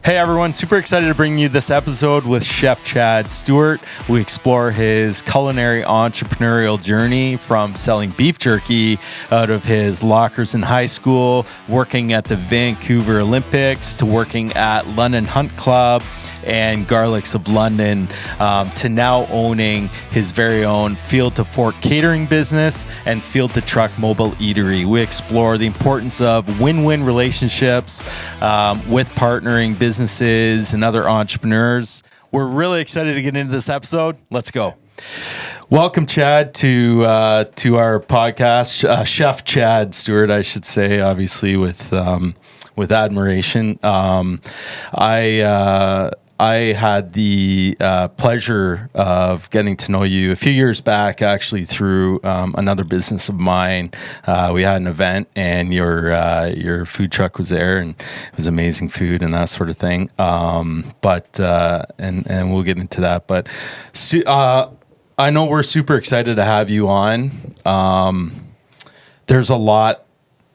Hey everyone, super excited to bring you this episode with Chef Chad Stewart. We explore his culinary entrepreneurial journey from selling beef jerky out of his lockers in high school, working at the Vancouver Olympics, to working at London Hunt Club and Garlics of London, to now owning his very own Field to Fork Catering business and Field to Truck mobile eatery. We explore the importance of win-win relationships with partnering businesses and other entrepreneurs. We're really excited to get into this episode. Let's go. Welcome, Chad, to our podcast. Chef Chad Stewart, I should say, obviously with admiration. I had the pleasure of getting to know you a few years back, actually, through another business of mine. We had an event, and your food truck was there, and it was amazing food and that sort of thing. But we'll get into that. But I know we're super excited to have you on. There's a lot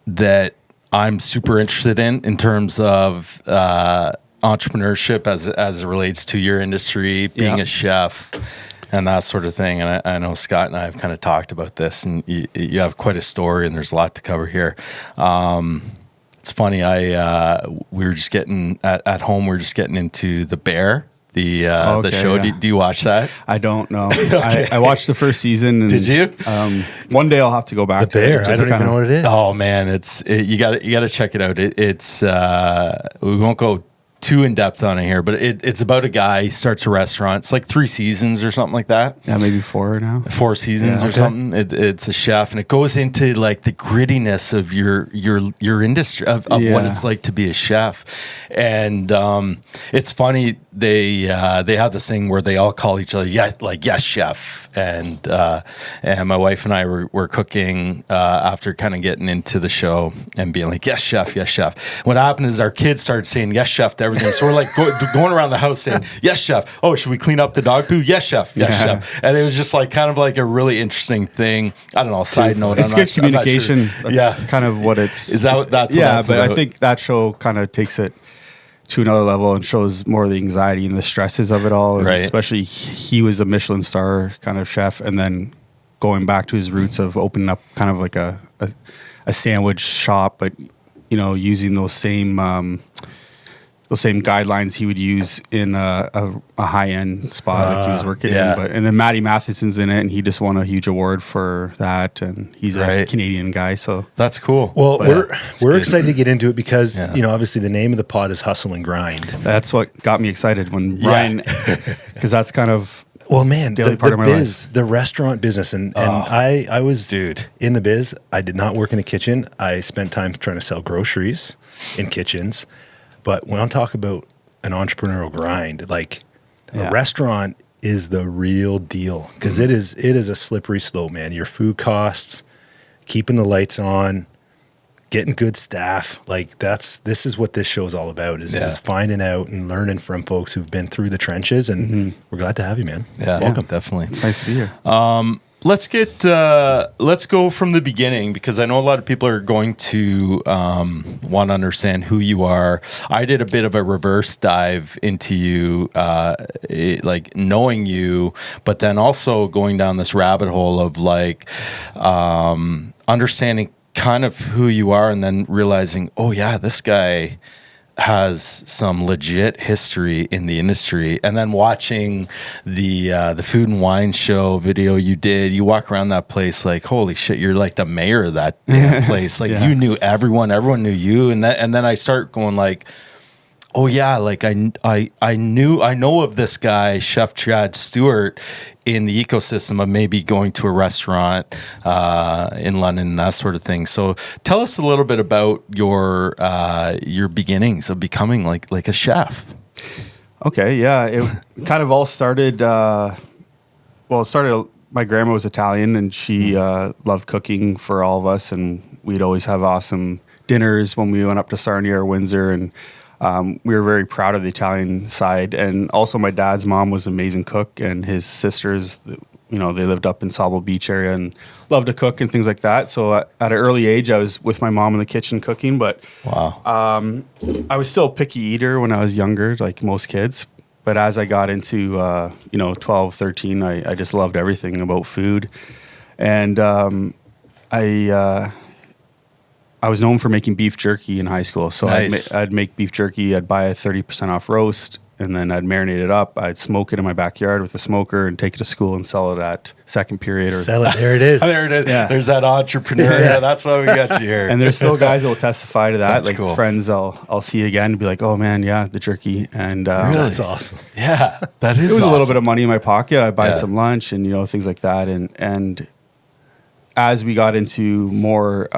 that I'm super interested in terms of entrepreneurship as it relates to your industry, being a chef and that sort of thing. And I know Scott and I have kind of talked about this, and you have quite a story, and there's a lot to cover here. It's funny. We were just getting at home. We were just getting into The Bear, the show. Yeah. Do you watch that? I don't know. Okay. I watched the first season. And, did you? One day I'll have to go back to Bear. I don't even know what it is. Oh man, you got to check it out. It's we won't go too in depth on it here, but it's about a guy. He starts a restaurant. It's like 3 seasons or something like that. Yeah, maybe 4 now. 4 seasons or something. It's a chef, and it goes into like the grittiness of your industry of what it's like to be a chef. And it's funny, they have this thing where they all call each other yes chef. And my wife and I were cooking after kind of getting into the show and being like, yes chef, yes chef. What happened is our kids started saying yes chef to everything. So we're like going around the house saying, yes, chef. Oh, should we clean up the dog poo? Yes, chef. Yes, chef. And it was just like kind of like a really interesting thing. I don't know, side note. It's good communication. Sure. That's kind of what it's. Is that what that's Yeah, what but about? I think that show kind of takes it to another level and shows more of the anxiety and the stresses of it all. And especially he was a Michelin star kind of chef, and then going back to his roots of opening up kind of like a sandwich shop, but using those same guidelines he would use in a high-end spot like he was working in. And then Matty Matheson's in it, and he just won a huge award for that, and he's a Canadian guy, so that's cool. Well, we're excited to get into it because obviously the name of the pod is Hustle and Grind. That's what got me excited when Ryan, because that's kind of the restaurant business, and I was in the biz. I did not work in a kitchen. I spent time trying to sell groceries in kitchens. But when I'm talking about an entrepreneurial grind, like a restaurant is the real deal, because it is a slippery slope, man. Your food costs, keeping the lights on, getting good staff, like this is what this show is all about, is finding out and learning from folks who've been through the trenches, and we're glad to have you, man. Yeah, welcome. Definitely. It's nice to be here. Let's go from the beginning, because I know a lot of people are going to want to understand who you are. I did a bit of a reverse dive into you, like knowing you, but then also going down this rabbit hole of like understanding kind of who you are, and then realizing, oh yeah, this guy has some legit history in the industry. And then watching the Food and Wine show video you did, you walk around that place like, holy shit, you're like the mayor of that damn place. Like you knew everyone knew you. And then I start going like, oh yeah, like I know of this guy, Chef Chad Stewart, in the ecosystem of maybe going to a restaurant in London and that sort of thing. So tell us a little bit about your beginnings of becoming like a chef. Okay, yeah, it kind of all started. My grandma was Italian, and she loved cooking for all of us, and we'd always have awesome dinners when we went up to Sarnia or Windsor, and we were very proud of the Italian side. And also my dad's mom was an amazing cook, and his sisters they lived up in Sauble Beach area and loved to cook and things like that. So at an early age, I was with my mom in the kitchen cooking, but Wow. I was still a picky eater when I was younger, like most kids. But as I got into, 12, 13, I just loved everything about food. And I was known for making beef jerky in high school. So Nice. I'd make beef jerky. I'd buy a 30% off roast, and then I'd marinate it up. I'd smoke it in my backyard with a smoker and take it to school and sell it at second period. Sell it. There it is. There it is. Yeah. There's that entrepreneur. Yeah. That's why we got you here. And there's still guys that will testify to that. That's like cool. friends I'll see again and be like, oh man, yeah, the jerky. And That's awesome. Yeah, that is it was a little awesome. bit of money in my pocket. I'd buy Yeah. some lunch and, things like that. And as we got into more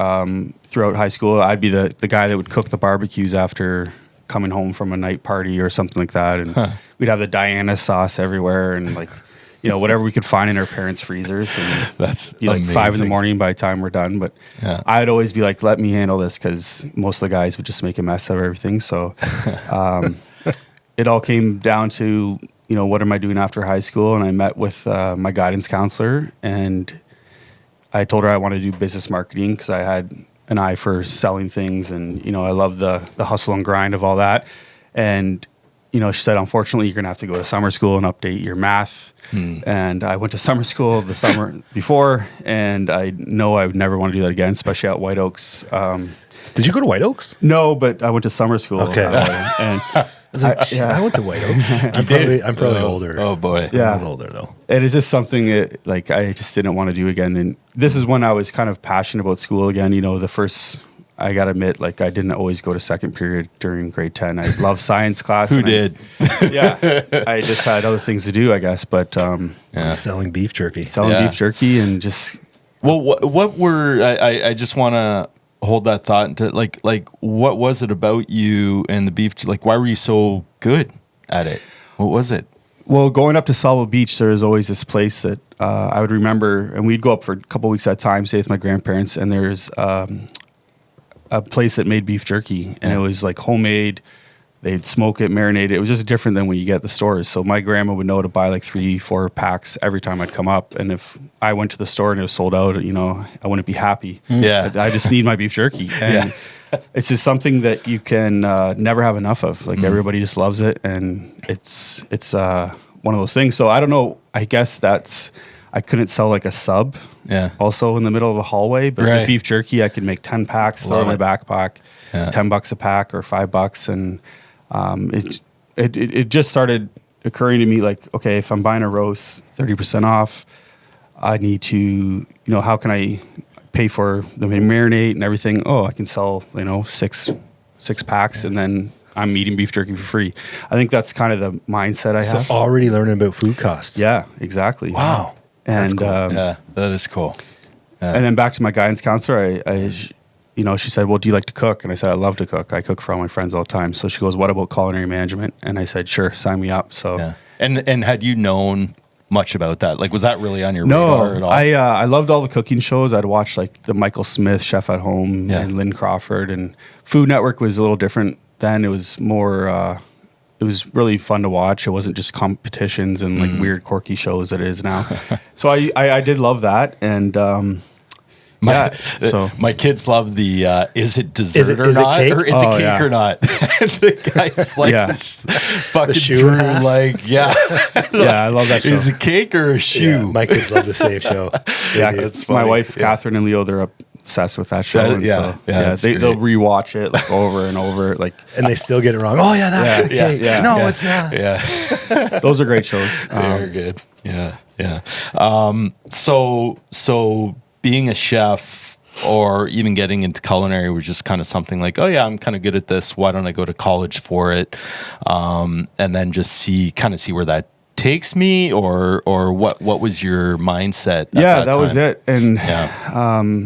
throughout high school, I'd be the guy that would cook the barbecues after coming home from a night party or something like that. And we'd have the Diana sauce everywhere and whatever we could find in our parents' freezers. And That's be like amazing. 5 a.m. by the time we're done. But Yeah. I'd always be like, let me handle this, because most of the guys would just make a mess of everything. So it all came down to, what am I doing after high school? And I met with my guidance counselor, and I told her I wanted to do business marketing because I had an eye for selling things, and I love the hustle and grind of all that. And she said, unfortunately, you're gonna have to go to summer school and update your math. And I went to summer school the summer before, and I know I would never want to do that again, especially at White Oaks. Did you go to White Oaks? No, but I went to summer school. Okay. And I went to White Oaks. I'm probably older. Oh boy. Yeah. I'm a little older though. it is just something that, like, I just didn't want to do again. And this is when I was kind of passionate about school again. The first, I got to admit, like, I didn't always go to second period during grade 10. I love science class. Who did? Yeah. I just had other things to do, I guess. But Yeah. Selling beef jerky. selling beef jerky and just, Well, what were I just want to hold that thought into like what was it about you and the beef? Like, why were you so good at it? What was it? well, going up to Sauble Beach, there was always this place that I would remember, and we'd go up for a couple weeks at a time, stay with my grandparents, and there's a place that made beef jerky, and it was like homemade. They'd smoke it, marinate it. It was just different than what you get at the stores. So my grandma would know to buy like 3-4 packs every time I'd come up. And if I went to the store and it was sold out, I wouldn't be happy. Yeah. I just need my beef jerky. And it's just something that you can never have enough of. Like everybody just loves it. And it's one of those things. So I don't know. I guess I couldn't sell like a sub. Yeah. Also in the middle of a hallway, but Right. the beef jerky, I could make 10 packs, throw it in my Love backpack, Yeah. $10 a pack or $5. And it just started occurring to me like, okay, if I'm buying a roast 30% off, I need to, how can I pay for the marinate and everything? Oh, I can sell, 6 packs and then I'm eating beef jerky for free. I think that's kind of the mindset I So have. already learning about food costs. Yeah, exactly. Wow. That's And, cool. Yeah, that is cool. and then back to my guidance counselor, she said, well, do you like to cook? And I said, I love to cook. I cook for all my friends all the time. So she goes, what about culinary management? And I said, sure, sign me up. So Yeah. And had you known much about that? Like, was that really on your no, radar at all? I loved all the cooking shows. I'd watch like the Michael Smith Chef at Home Yeah. and Lynn Crawford, and Food Network was a little different then. It was more, it was really fun to watch. It wasn't just competitions and like weird quirky shows that it is now. So I did love that. And, so my kids love the is it dessert Is it- or is it not, cake? or is Oh, it cake yeah. or not? And the guy slices fucking shoe in through half? like yeah, I love that show. Is it cake or a shoe? Yeah, my kids love the same show. Yeah, That's my funny. wife, Catherine and Leo, they're obsessed with that show. That- and yeah, so, yeah, that's they'll great. rewatch it like over and over. Like And they still get it wrong. Oh, yeah, that's Yeah, okay. yeah, no, yeah. it's not. Yeah, those are great shows. very good. Yeah. So being a chef or even getting into culinary was just kind of something like, oh yeah, I'm kind of good at this. Why don't I go to college for it? And then just see where that takes me, or what was your mindset? At Yeah, that time? was it. And Yeah.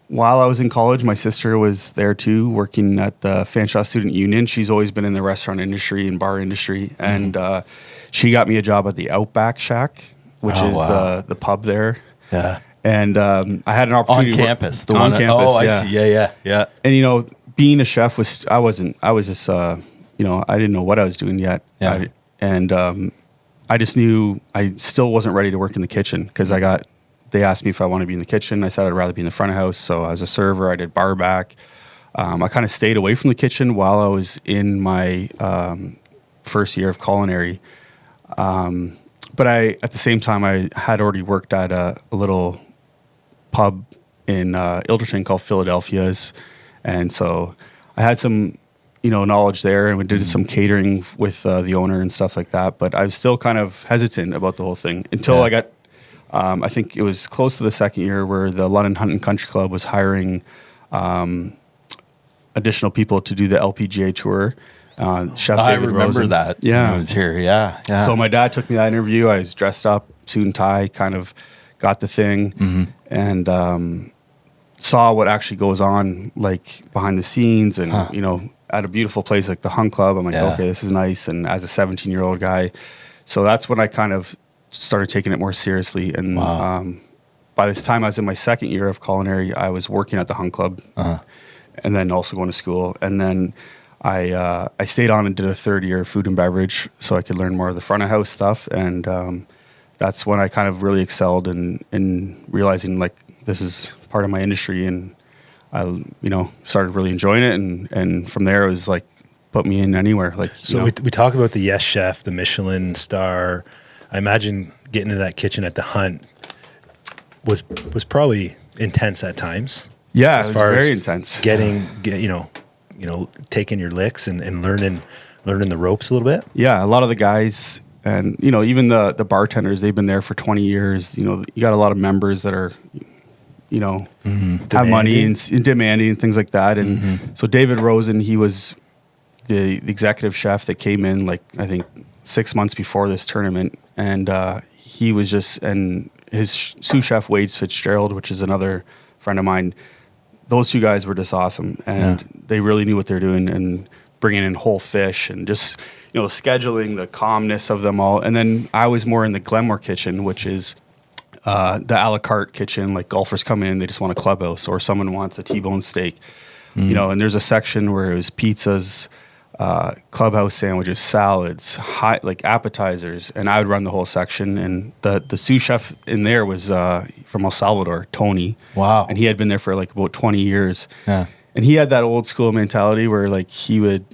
while I was in college, my sister was there too, working at the Fanshawe Student Union. She's always been in the restaurant industry and bar industry, and she got me a job at the Outback Shack, which Oh, is wow. the pub there. Yeah. And I had an On opportunity to work- campus. The on one. campus. Oh, I yeah. see. Yeah. And being a chef I was just I didn't know what I was doing yet. Yeah. I just knew I still wasn't ready to work in the kitchen because they asked me if I wanted to be in the kitchen. I said I'd rather be in the front of house. So as a server, I did bar back. I kind of stayed away from the kitchen while I was in my first year of culinary. But at the same time, I had already worked at a little pub in Ilderton called Philadelphia's. And so I had some, knowledge there, and we did some catering with the owner and stuff like that. But I was still kind of hesitant about the whole thing until I got, I think it was close to the second year where the London Hunt and Country Club was hiring additional people to do the LPGA tour. Chef I David remember Rosen. that. Yeah. He was here. Yeah. So my dad took me to that interview. I was dressed up, suit and tie, kind of got the thing, and saw what actually goes on, like behind the scenes, and at a beautiful place like the Hunt Club. I'm like, okay, this is nice. And as a 17-year-old guy, so that's when I kind of started taking it more seriously. And by this time, I was in my second year of culinary. I was working at the Hunt Club, and then also going to school. And then I stayed on and did a third year of food and beverage so I could learn more of the front of house stuff. And that's when I kind of really excelled in realizing like this is part of my industry, and I started really enjoying it. And from there it was like put me in anywhere. Like so we talk about the Yes Chef, the Michelin star. I imagine getting into that kitchen at the Hunt was probably intense at times. Yeah, it was very intense. Taking your licks and learning the ropes a little bit. Yeah, a lot of the guys and even the bartenders, they've been there for 20 years. You got a lot of members that are have money and demanding and things like that. And so David Rosen, he was the executive chef that came in like I think 6 months before this tournament, and he was just, and his sous chef Wade Fitzgerald, which is another friend of mine. Those two guys were just awesome, and they really knew what they're doing, and bringing in whole fish and just scheduling, the calmness of them all. And then I was more in the Glenmore kitchen, which is the a la carte kitchen. Like golfers come in, they just want a clubhouse, or someone wants a T-bone steak, and there's a section where it was pizzas, clubhouse sandwiches, salads, like appetizers, and I would run the whole section. And the sous chef in there was from El Salvador, Tony. Wow. And he had been there for like about 20 years. Yeah. And he had that old school mentality where like he would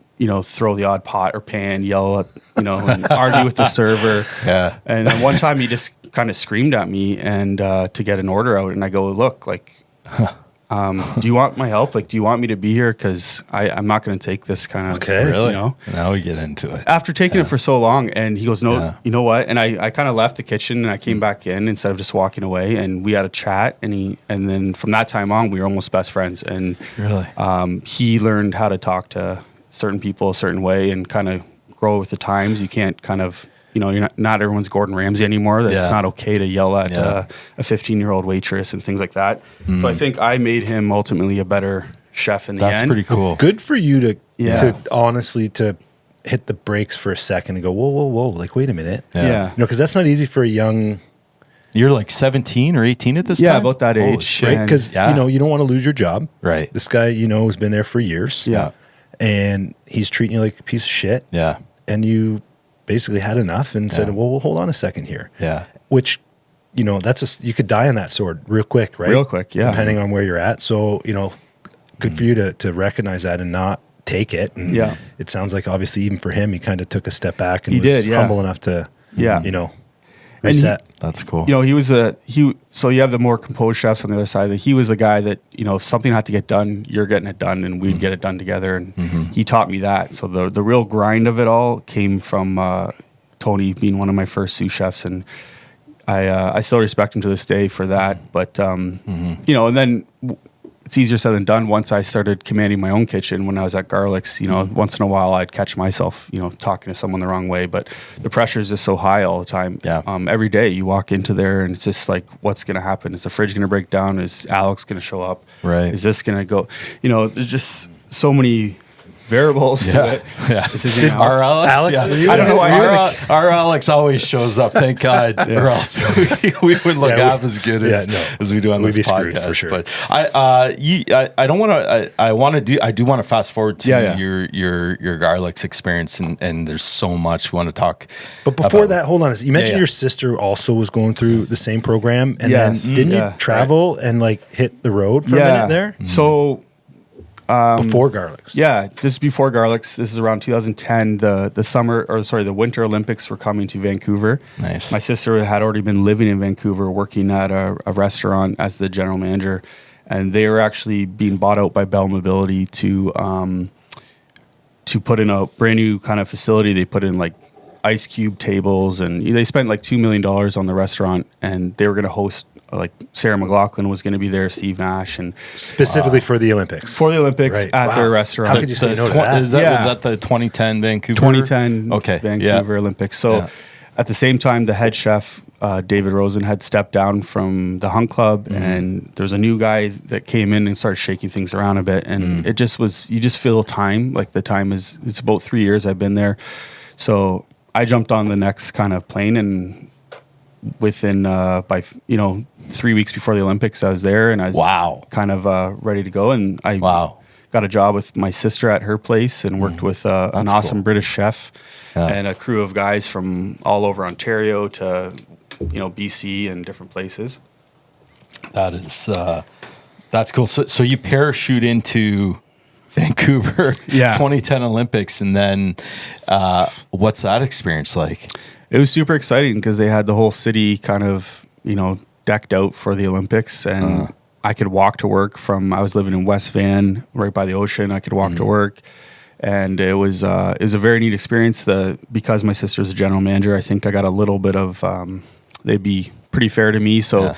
throw the odd pot or pan, yell at and argue with the server. Yeah. And then one time he just kind of screamed at me and to get an order out, and I go, look, like do you want my help? Like, do you want me to be here? Because I'm not going to take this kind of... Okay. Really? Now we get into it. After taking it for so long, and he goes, no, you know what? And I kind of left the kitchen, and I came back in instead of just walking away, and we had a chat, and then from that time on, we were almost best friends. And really, he learned how to talk to certain people a certain way and kind of grow with the times. You can't kind of... you're not everyone's Gordon Ramsay anymore. It's not okay to yell at a 15-year-old waitress and things like that. So I think I made him ultimately a better chef in the end. That's pretty cool. Good for you to honestly to hit the brakes for a second and go, whoa, like wait a minute. Yeah. Because that's not easy for a young... You're like 17 or 18 at this time? Yeah, about that age. Right? Because, you don't want to lose your job. Right. This guy, has been there for years. Yeah. And he's treating you like a piece of shit. Yeah. And you basically had enough and said, well, hold on a second here. Yeah. Which, you could die on that sword real quick, right? Real quick, yeah. Depending on where you're at. So, good for you to recognize that and not take it. And it sounds like obviously even for him, he kind of took a step back and was humble enough to, reset. That's cool. So you have the more composed chefs on the other side. He was the guy that, if something had to get done, you're getting it done, and we'd get it done together. And he taught me that. So the real grind of it all came from Tony being one of my first sous chefs. And I still respect him to this day for that. But, and then it's easier said than done. Once I started commanding my own kitchen when I was at Garlic's, once in a while I'd catch myself, talking to someone the wrong way, but the pressure is just so high all the time. Yeah. Every day you walk into there and it's just like, what's going to happen? Is the fridge going to break down? Is Alex going to show up? Right. Is this going to go, there's just so many variables to it. Yeah. Did our Alex? Were you I don't know why. Our Alex always shows up, thank God, or else we would look half as good as we do on this podcast. For sure. But I don't want to. I do want to fast forward to your garlics experience, and there's so much we want to talk. But before that, hold on. You mentioned your sister also was going through the same program, and then didn't you travel and like hit the road for a minute there? So. Before garlics. Yeah, this is before garlics. This is around 2010. The Winter Olympics were coming to Vancouver. Nice. My sister had already been living in Vancouver, working at a restaurant as the general manager, and they were actually being bought out by Bell Mobility to put in a brand new kind of facility. They put in like ice cube tables, and they spent like $2 million on the restaurant, and they were going to host. Like Sarah McLachlan was going to be there, Steve Nash, and specifically for the Olympics. For the Olympics at their restaurant. How could you say no to that? Was that the 2010 Vancouver? 2010 Vancouver Olympics. So at the same time, the head chef, David Rosen, had stepped down from the Hunt Club, and there's a new guy that came in and started shaking things around a bit. And it just was, you just feel time, like the time is, it's about 3 years I've been there. So I jumped on the next kind of plane, and within 3 weeks before the Olympics, I was there, and I was kind of ready to go. And I got a job with my sister at her place, and worked with an awesome British chef and a crew of guys from all over Ontario to BC and different places. That is that's cool. So you parachute into Vancouver 2010 Olympics, and then what's that experience like? It was super exciting because they had the whole city kind of, decked out for the Olympics, and I could walk to work I was living in West Van, right by the ocean. I could walk to work, and it was a very neat experience. Because my sister's a general manager, I think I got a little bit of, they'd be pretty fair to me. So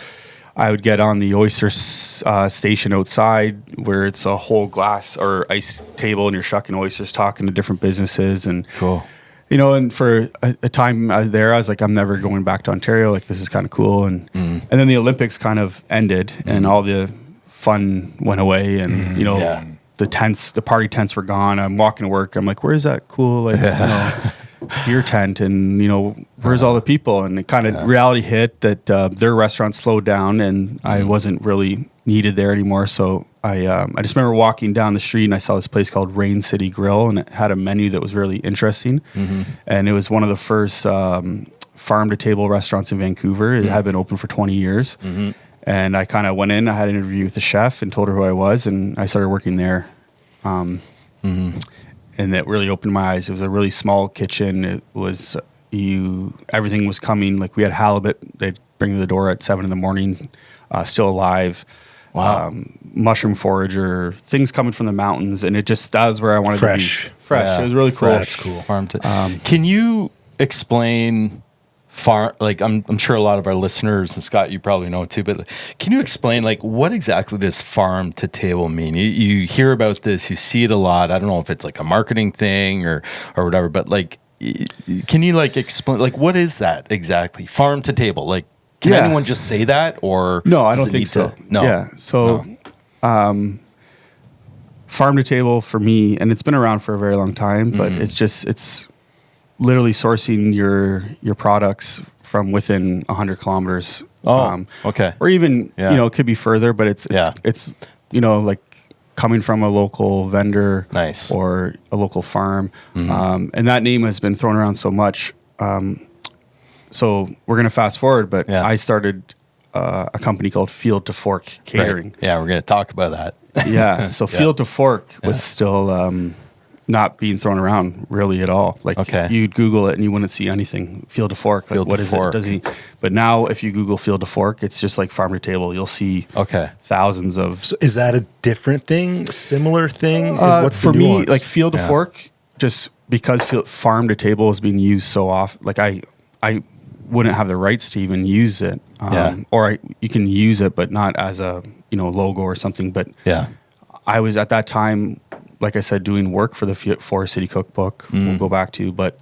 I would get on the oyster station outside, where it's a whole glass or ice table, and you're shucking oysters, talking to different businesses, and cool. And for a time there, I was like, I'm never going back to Ontario. Like, this is kind of cool. And then the Olympics kind of ended, and all the fun went away, and the party tents were gone. I'm walking to work. I'm like, where's that cool beer tent? And where's all the people? And it kind of reality hit that their restaurant slowed down, and I wasn't really needed there anymore. So I just remember walking down the street, and I saw this place called Rain City Grill, and it had a menu that was really interesting. And it was one of the first farm to table restaurants in Vancouver. It had been open for 20 years. And I kind of went in, I had an interview with the chef and told her who I was, and I started working there. And that really opened my eyes. It was a really small kitchen. It was, everything was coming. Like, we had halibut, they'd bring to the door at 7 a.m, still alive. Mushroom forager, things coming from the mountains, and that was where I wanted to be. Fresh. Yeah. It was really cool. That's cool. Can you explain farm? Like, I'm sure a lot of our listeners, and Scott, you probably know too, but can you explain, like, what exactly does farm to table mean? You hear about this, you see it a lot. I don't know if it's like a marketing thing or whatever, but like, can you like explain, like, what is that exactly? Farm to table, like. Can anyone just say that, or no? I don't think so. No. Yeah. So, farm to table for me, and it's been around for a very long time, but it's literally sourcing your products from within 100 kilometers. Okay. Or even it could be further, but it's like coming from a local vendor, or a local farm, and that name has been thrown around so much. So we're going to fast forward, but I started a company called Field to Fork Catering. Right. Yeah, we're going to talk about that. Yeah, so Field to Fork was still not being thrown around really at all. Like, you'd Google it and you wouldn't see anything. Field to Fork, like, what is it? But now if you Google Field to Fork, it's just like farm to table. You'll see thousands of... So is that a different thing? Similar thing? What's for me, like Field to Fork, just because farm to table is being used so often, like I wouldn't have the rights to even use it, or you can use it, but not as a logo or something. But I was at that time, like I said, doing work for the Forest City Cookbook. We'll go back to, but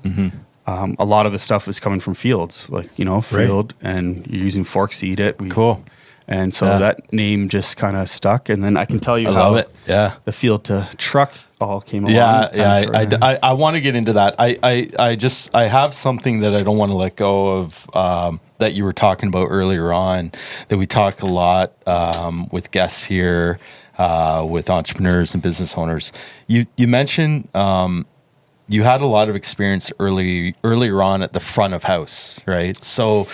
a lot of the stuff is coming from fields, like field, and you're using forks to eat it. Cool. And so that name just kind of stuck. And then I can tell you how the Field to Truck all came along. I want to get into that. I have something that I don't want to let go of, that you were talking about earlier on, that we talk a lot with guests here, with entrepreneurs and business owners. You mentioned you had a lot of experience earlier on at the front of house, right? So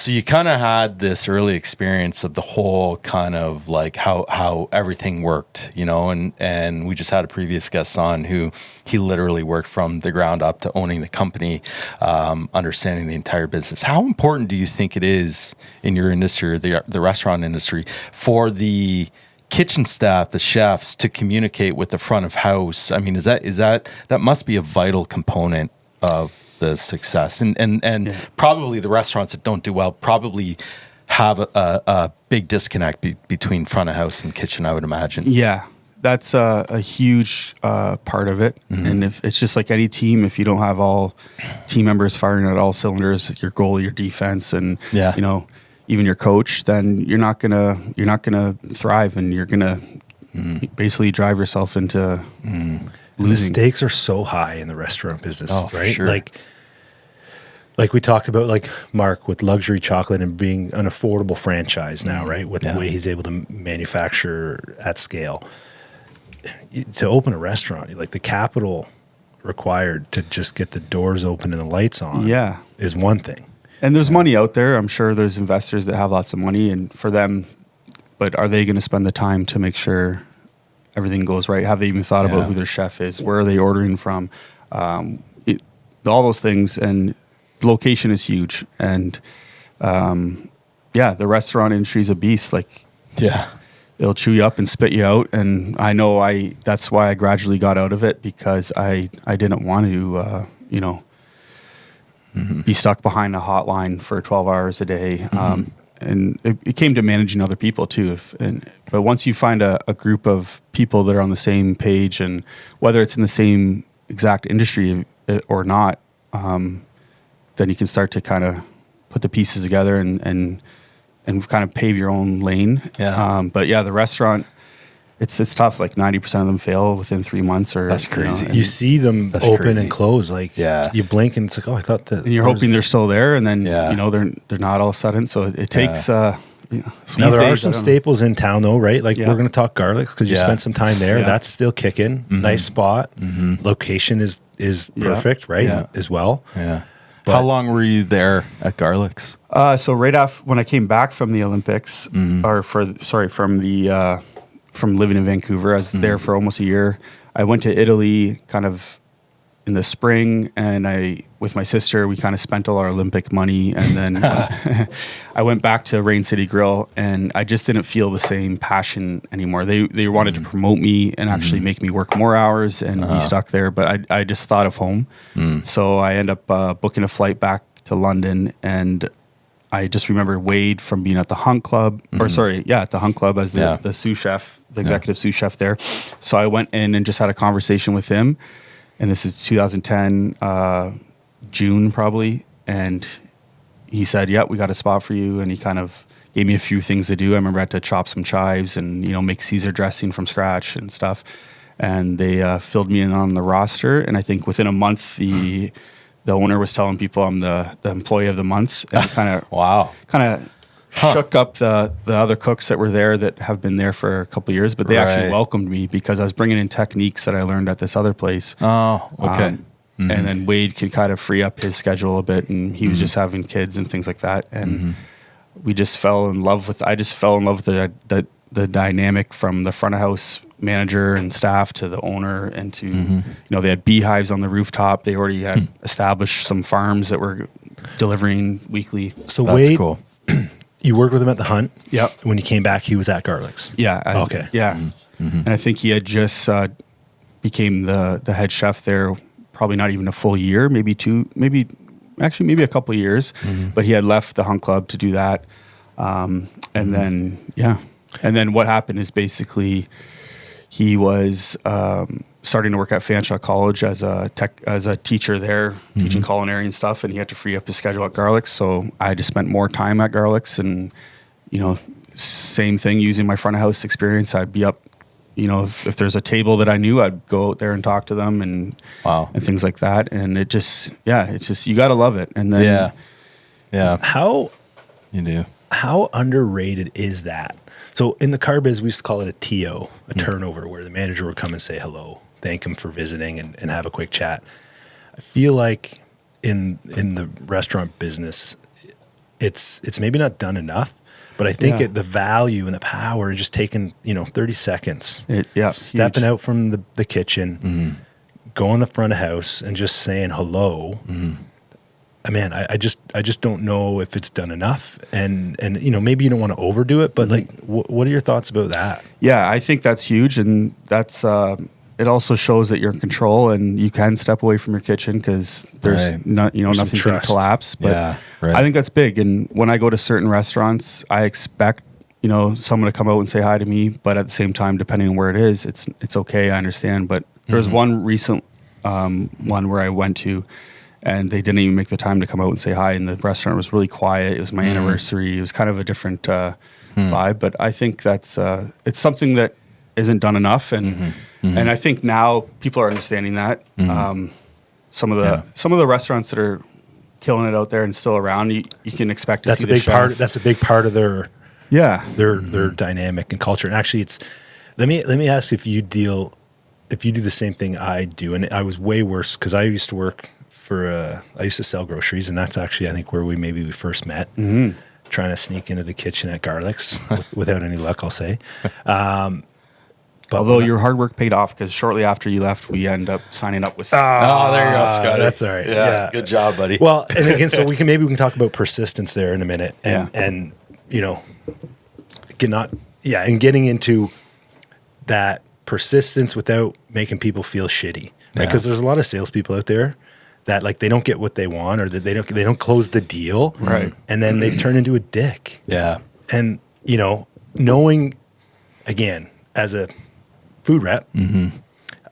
you kind of had this early experience of the whole kind of like how everything worked, you know, and we just had a previous guest on who he literally worked from the ground up to owning the company, understanding the entire business. How important do you think it is in your industry, the restaurant industry, for the kitchen staff, the chefs, to communicate with the front of house? I mean, is that must be a vital component of the success, and probably the restaurants that don't do well probably have a big disconnect between front of house and kitchen, I would imagine. Yeah, that's a huge part of it. And if it's just like any team, if you don't have all team members firing at all cylinders, your goal, your defense, and you know, even your coach, then you're not gonna thrive, and you're gonna basically drive yourself into losing. And the stakes are so high in the restaurant business, right? Sure. Like we talked about, like Mark with luxury chocolate and being an affordable franchise now, right? With the way he's able to manufacture at scale. To open a restaurant, like the capital required to just get the doors open and the lights on is one thing. And there's money out there. I'm sure there's investors that have lots of money, and for them, but are they going to spend the time to make sure everything goes right? Have they even thought about who their chef is? Where are they ordering from? All those things. And the location is huge. And the restaurant industry is a beast. Like, it'll chew you up and spit you out. And I know that's why I gradually got out of it, because I didn't want to, be stuck behind a hotline for 12 hours a day. And it came to managing other people too. But once you find a group of people that are on the same page, and whether it's in the same exact industry or not, then you can start to kind of put the pieces together and kind of pave your own lane. But the restaurant, it's tough. Like 90% of them fail within 3 months. Or that's crazy. You see them open and close. Like you blink and it's like, oh, I thought that. And you're hoping they're still there, and then they're not all of a sudden. So it takes. Now there are some staples in town though, right? Like we're going to talk Garlic because you spent some time there. That's still kicking. Nice spot. Location is perfect, right? As well. But how long were you there at Garlic's? So right after when I came back from the Olympics, from living in Vancouver, I was there for almost a year. I went to Italy kind of in the spring, and with my sister, we kind of spent all our Olympic money. And then I went back to Rain City Grill, and I just didn't feel the same passion anymore. They wanted to promote me and actually make me work more hours and be stuck there. But I just thought of home. So I ended up booking a flight back to London, and I just remember Wade from being at the Hunt Club, at the Hunt Club as the sous chef, the executive sous chef there. So I went in and just had a conversation with him, and this is 2010, June probably, and he said, we got a spot for you, and he kind of gave me a few things to do. I remember I had to chop some chives and, make Caesar dressing from scratch and stuff, and they filled me in on the roster, and I think within a month, the owner was telling people I'm the employee of the month, and kind of shook up the other cooks that were there that have been there for a couple of years, but they actually welcomed me because I was bringing in techniques that I learned at this other place. Oh, okay. And then Wade could kind of free up his schedule a bit, and he was just having kids and things like that, and we just fell in love with. I just fell in love with the dynamic from the front of house manager and staff to the owner, and to they had beehives on the rooftop. They already had established some farms that were delivering weekly. So Wade, cool. You worked with him at the Hunt. Yep. When you came back, he was at Garlic's. Yeah. And I think he had just became the head chef there. Probably not even a full year, maybe a couple of years. But he had left the Hunt Club to do that, and then what happened is basically he was starting to work at Fanshawe College as a teacher there, teaching culinary and stuff, and he had to free up his schedule at Garlic's. So I just spent more time at Garlic's, and same thing, using my front of house experience. I'd be up if there's a table that I knew, I'd go out there and talk to them and things like that. And it's just, you got to love it. And then, How you do. How underrated is that? So in the car biz, we used to call it a TO, a turnover, where the manager would come and say hello, thank him for visiting, and have a quick chat. I feel like in the restaurant business, it's maybe not done enough, but I think the value and the power in just taking 30 seconds, stepping out from the kitchen, going the front of house, and just saying hello. Man, I just don't know if it's done enough, and maybe you don't want to overdo it, but like, what are your thoughts about that? Yeah, I think that's huge, and that's it also shows that you're in control and you can step away from your kitchen because there's nothing's going to collapse. But I think that's big. And when I go to certain restaurants, I expect someone to come out and say hi to me, but at the same time, depending on where it is, it's okay. I understand. But there's one recent one where I went to, and they didn't even make the time to come out and say hi. And the restaurant was really quiet. It was my anniversary. It was kind of a different vibe. But I think that's it's something that isn't done enough. And I think now people are understanding that. Some of the restaurants that are killing it out there and still around, you can expect to see the chef. That's a big part of their dynamic and culture. And actually, let me ask if you do the same thing I do. And I was way worse because I used to work I used to sell groceries, and that's actually, I think, where we first met, trying to sneak into the kitchen at Garlic's without any luck, I'll say. Although your hard work paid off, because shortly after you left, we end up signing up with. There you go, Scott. That's all right. Yeah, good job, buddy. Well, and again, so we can talk about persistence there in a minute, and getting into that persistence without making people feel shitty, right? Because there's a lot of salespeople out there that like they don't get what they want, or that they don't close the deal, right? And then they turn into a dick. Yeah, and knowing, again, as a food rep,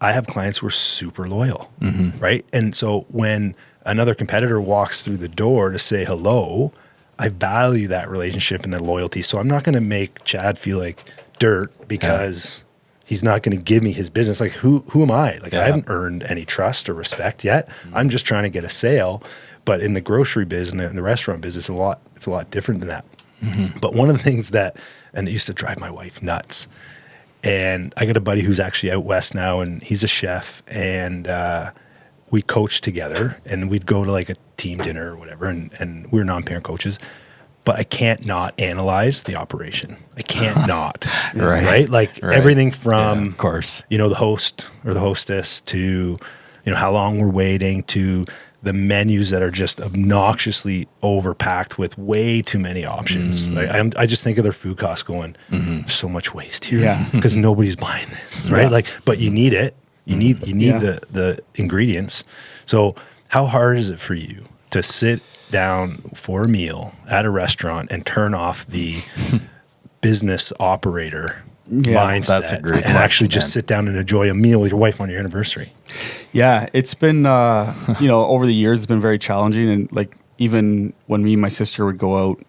I have clients who are super loyal, right? And so when another competitor walks through the door to say hello, I value that relationship and that loyalty. So I'm not going to make Chad feel like dirt because he's not going to give me his business. Like, who am I? Like, I haven't earned any trust or respect yet. I'm just trying to get a sale. But in the grocery biz and the restaurant biz, it's a lot different than that. But one of the things and it used to drive my wife nuts. And I got a buddy who's actually out west now, and he's a chef, and we coach together, and we'd go to like a team dinner or whatever, and we're non-parent coaches, but I can't not analyze the operation. I can't not, right? Like everything from, of course, the host or the hostess to, how long we're waiting, to the menus that are just obnoxiously overpacked with way too many options. I just think of their food costs going, there's so much waste here because nobody's buying this, right? Like, but you need it. You need the ingredients. So how hard is it for you to sit down for a meal at a restaurant and turn off the business operator mindset, that's a great and actually just sit down and enjoy a meal with your wife on your anniversary? Yeah, it's been, over the years, it's been very challenging. And like, even when me and my sister would go out,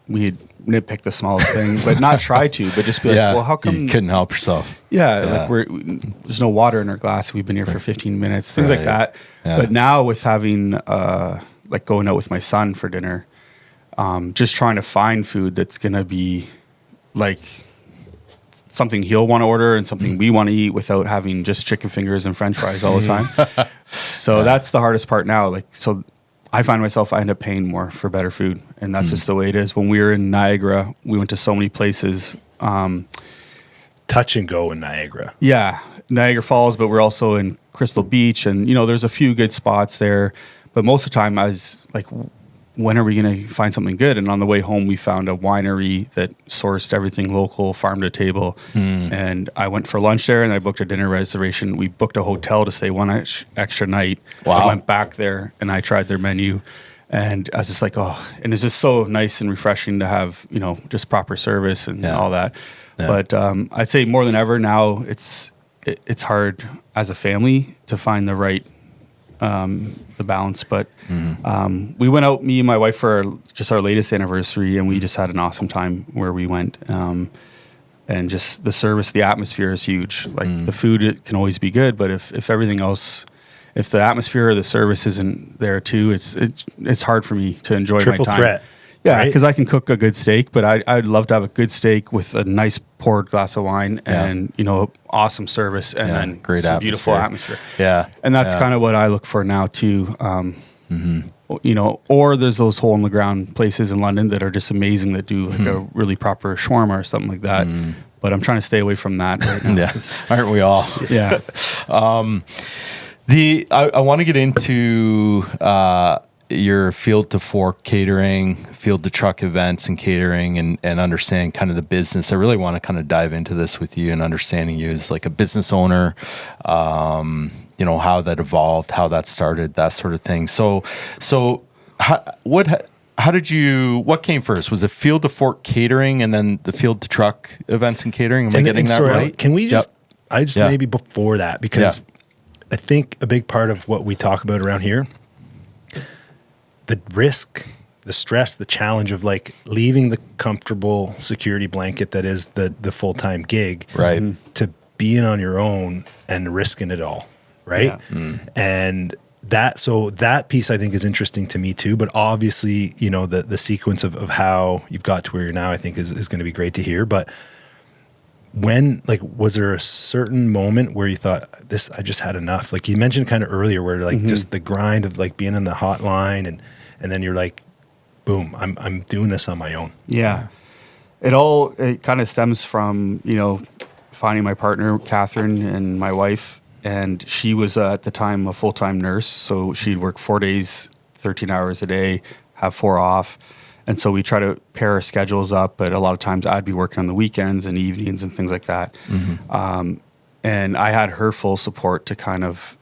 we'd nitpick the smallest thing, but not try to, but just be like, well, how come you couldn't help yourself? Yeah. Like there's no water in our glass. We've been here for 15 minutes, things like that. Yeah. But now with having, like going out with my son for dinner, just trying to find food that's going to be like something he'll want to order and something we want to eat without having just chicken fingers and French fries all the time. So that's the hardest part now. Like, so I find myself, I end up paying more for better food, and that's just the way it is. When we were in Niagara, we went to so many places. Touch and go in Niagara. Yeah, Niagara Falls, but we're also in Crystal Beach, and there's a few good spots there. But most of the time, I was like, when are we going to find something good? And on the way home, we found a winery that sourced everything local, farm to table. And I went for lunch there, and I booked a dinner reservation. We booked a hotel to stay one extra night. Wow. I went back there, and I tried their menu. And I was just like, and it's just so nice and refreshing to have, just proper service and all that. Yeah. But I'd say more than ever now, it's hard as a family to find the right the balance. But we went out, me and my wife, for our latest anniversary, and we just had an awesome time where we went. and just the service, the atmosphere is huge. Like the food, it can always be good, but if everything else, if the atmosphere or the service isn't there too, it's hard for me to enjoy my time. Triple threat. Yeah, because I can cook a good steak, but I'd love to have a good steak with a nice poured glass of wine and, awesome service and then great beautiful atmosphere. Yeah. And that's kind of what I look for now too. Or there's those hole in the ground places in London that are just amazing that do like a really proper shawarma or something like that. But I'm trying to stay away from that right now. Aren't we all? Yeah. I want to get into your field to fork catering, field to truck events and catering, and understand kind of the business. I really want to kind of dive into this with you and understanding you as like a business owner, how that evolved, how that started, that sort of thing. So what came first? Was it field to fork catering and then the field to truck events and catering? Am I getting that right? Can we just, maybe before that, because I think a big part of what we talk about around here, the risk, the stress, the challenge of like leaving the comfortable security blanket that is the full-time gig, right, to being on your own and risking it all, right? And that piece I think is interesting to me too, but obviously, the sequence of how you've got to where you're now, I think is going to be great to hear. But was there a certain moment where you thought, I just had enough? Like you mentioned kind of earlier where like just the grind of like being in the hotline and then you're like, boom, I'm doing this on my own. Yeah. It kind of stems from, finding my partner, Catherine, and my wife. And she was at the time a full-time nurse. So she'd work 4 days, 13 hours a day, have 4 off. And so we try to pair our schedules up, but a lot of times I'd be working on the weekends and evenings and things like that. And I had her full support to kind of,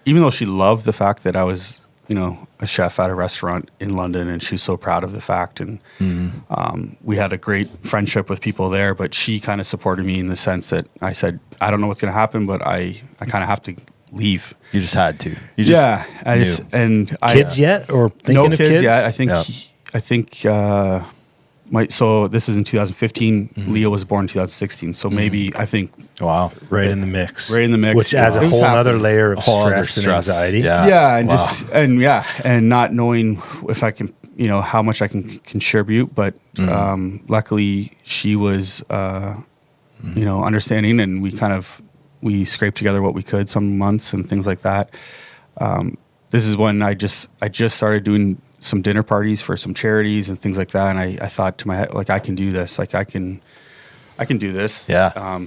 even though she loved the fact that I was, a chef at a restaurant in London, and she's so proud of the fact. And we had a great friendship with people there, but she kind of supported me in the sense that I said, I don't know what's going to happen, but I kind of have to leave. You just had to. Kids yet, or thinking no of kids? Yeah, I think so this is in 2015. Leo was born in 2016. So maybe I think right in the mix, which adds a whole other layer of stress and anxiety. And not knowing if I can, how much I can contribute. But luckily she was, understanding, and we scraped together what we could some months and things like that. This is when I just started doing some dinner parties for some charities and things like that. And I thought to my head, like, I can do this. Like I can do this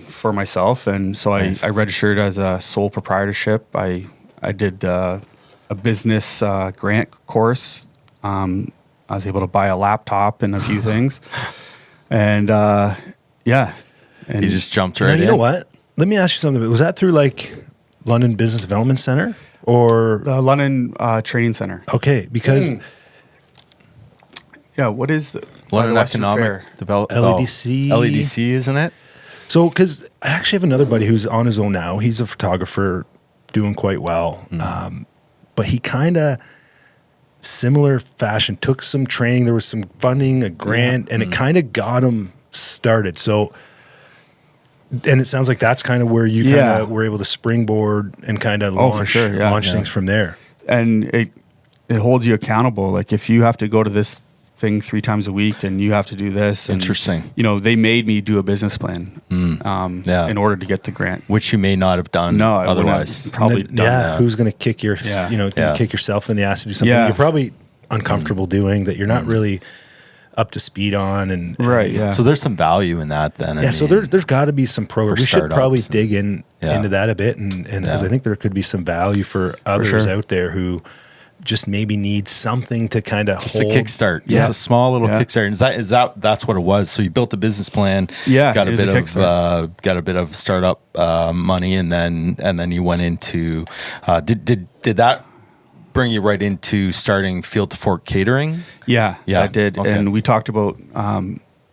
for myself. And so I registered as a sole proprietorship. I did a business grant course. I was able to buy a laptop and a few things. And And you just jumped right in. You know what? Let me ask you something. Was that through like London Business Development Center or the London Training Center? Okay, because what is the London Economic Development LEDC? LEDC, isn't it? So, because I actually have another buddy who's on his own now. He's a photographer, doing quite well, but he kind of similar fashion took some training. There was some funding, a grant, and it kind of got him started. So. And it sounds like that's kind of where you kind of were able to springboard and kind of launch things from there. And it holds you accountable. Like if you have to go to this thing 3 times a week and you have to do this. Interesting. And, they made me do a business plan in order to get the grant. Which you may not have done otherwise. Probably done that. Who's going to kick your, kick yourself in the ass to do something you're probably uncomfortable doing, that you're not really up to speed on, and so there's some value in that then. So there's got to be some program. We should probably dig into that a bit, and because I think there could be some value for others out there who just maybe need something to kind of just hold. A kickstart, just a small little kickstart. Is that's what it was? So you built a business plan, got a bit of startup money, and then you went into did that bring you right into starting Field to Fork Catering? Yeah, I did. Okay. And we talked about,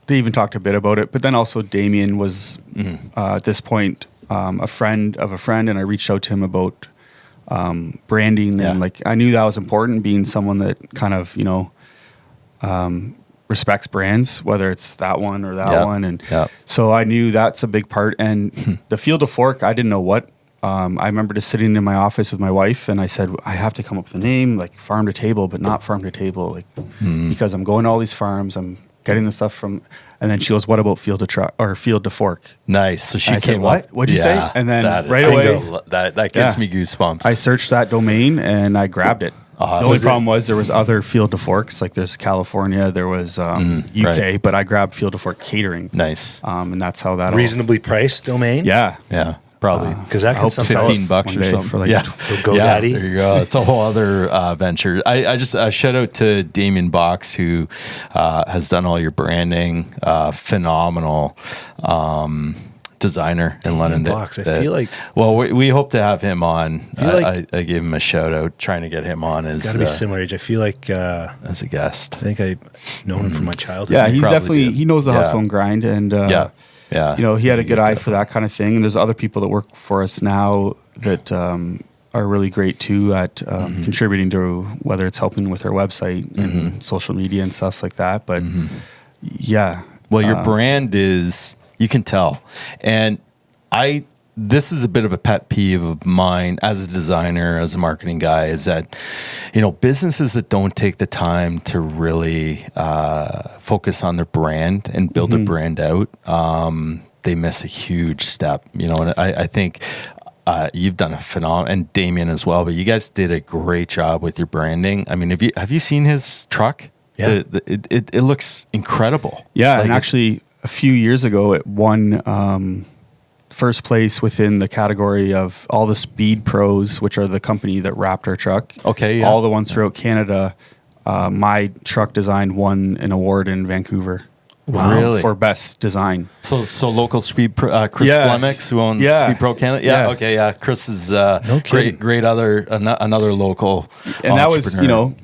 they even talked a bit about it, but then also Damien was at this point a friend of a friend, and I reached out to him about branding. And like, I knew that was important, being someone that kind of, respects brands, whether it's that one or that one. And so I knew that's a big part. And the Field to Fork, I didn't know what. I remember just sitting in my office with my wife, and I said, I have to come up with a name, like farm to table, but not farm to table, like because I'm going to all these farms, I'm getting the stuff from, and then she goes, what about Field to Fork? Nice. So she came said, what? up. What'd you say? And then right away, that gives me goosebumps. I searched that domain and I grabbed it. Awesome. The only problem was there was other Field to Forks, like there's California, there was UK, but I grabbed Field to Fork Catering. Nice. And that's how that reasonably priced domain. Yeah. Probably because that can sometimes $15 or something for like GoDaddy. There you go. It's a whole other venture. I just shout out to Damien Box, who has done all your branding. Phenomenal designer in London. Box. I feel like. Well, we hope to have him on. I gave him a shout out, trying to get him on. It's got to be similar age. I feel like as a guest. I think I've known him from my childhood. Yeah, he's definitely he knows the hustle and grind, and yeah. You know, he had a good eye for that kind of thing. And there's other people that work for us now that are really great too at contributing to, whether it's helping with our website and social media and stuff like that. But well, your brand is, you can tell. And this is a bit of a pet peeve of mine as a designer, as a marketing guy, is that, you know, businesses that don't take the time to really focus on their brand and build their brand out, they miss a huge step, you know. And I think you've done a phenomenal, and Damien as well, but you guys did a great job with your branding. I mean, have you seen his truck? Yeah. It looks incredible. Yeah, and actually a few years ago it won first place within the category of all the Speed Pros, which are the company that wrapped our truck. Okay, all the ones throughout Canada. My truck design won an award in Vancouver. Wow. Really? For best design. So local Speed Pro, Chris Flemix, who owns Speed Pro Canada. Yeah. Okay. Yeah. Chris is great. Another local. And that was, you know,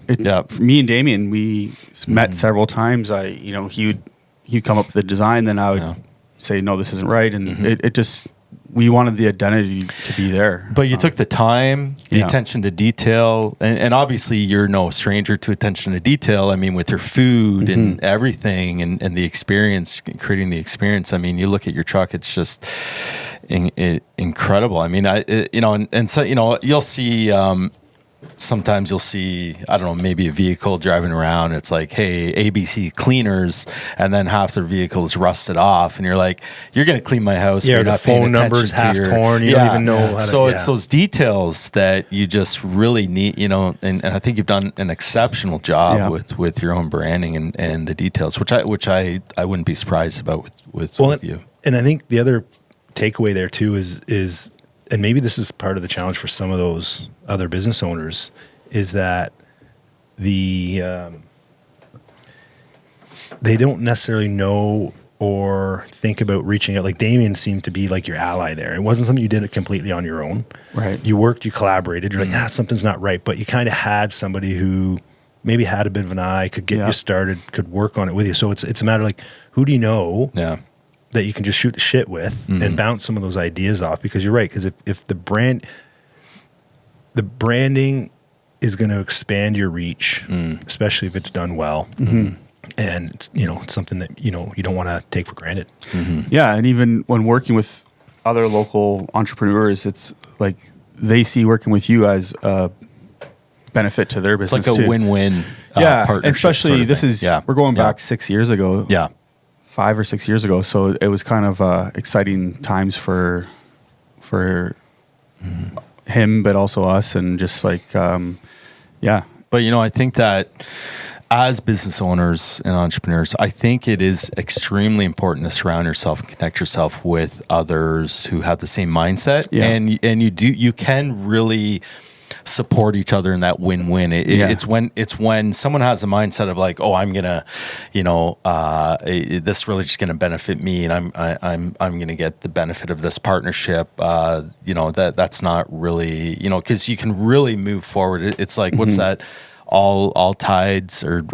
me and Damien, we met several times. He'd come up with the design, then I would say, no, this isn't right. And it just, we wanted the identity to be there. But you took the time, the attention to detail, and obviously you're no stranger to attention to detail. I mean, with your food and everything and the experience, creating the experience. I mean, you look at your truck, it's just incredible. I mean, and so, you know, you'll see, sometimes you'll see, I don't know, maybe a vehicle driving around. It's like, hey, ABC cleaners, and then half their vehicle is rusted off, and you're like, you're going to clean my house. Yeah, the phone number's half torn. You don't even know how to. It's those details that you just really need, you know. And I think you've done an exceptional job with your own branding and the details, which I wouldn't be surprised about with you. And I think the other takeaway there too is, and maybe this is part of the challenge for some of those other business owners, is that they don't necessarily know or think about reaching out. Like Damien seemed to be like your ally there. It wasn't something you did it completely on your own. Right. You worked, you collaborated. You're like, something's not right. But you kind of had somebody who maybe had a bit of an eye, could get you started, could work on it with you. So it's a matter of like, who do you know that you can just shoot the shit with and bounce some of those ideas off? Because you're right. Because if the branding is going to expand your reach, especially if it's done well. And it's, you know, it's something that, you know, you don't want to take for granted. Yeah. And even when working with other local entrepreneurs, it's like they see working with you as a benefit to their business. It's like a win-win partnership. Especially sort of this thing. is, we're going back 6 years ago. 5 or 6 years ago. So it was kind of exciting times for him, but also us, and just like, But, you know, I think that as business owners and entrepreneurs, I think it is extremely important to surround yourself and connect yourself with others who have the same mindset. And you can really support each other in that win-win. It's when someone has a mindset of like, oh, I'm gonna, you know, this really just gonna benefit me, and I'm gonna get the benefit of this partnership. You know, that's not really, you know, because you can really move forward. It's like, what's that? All tides or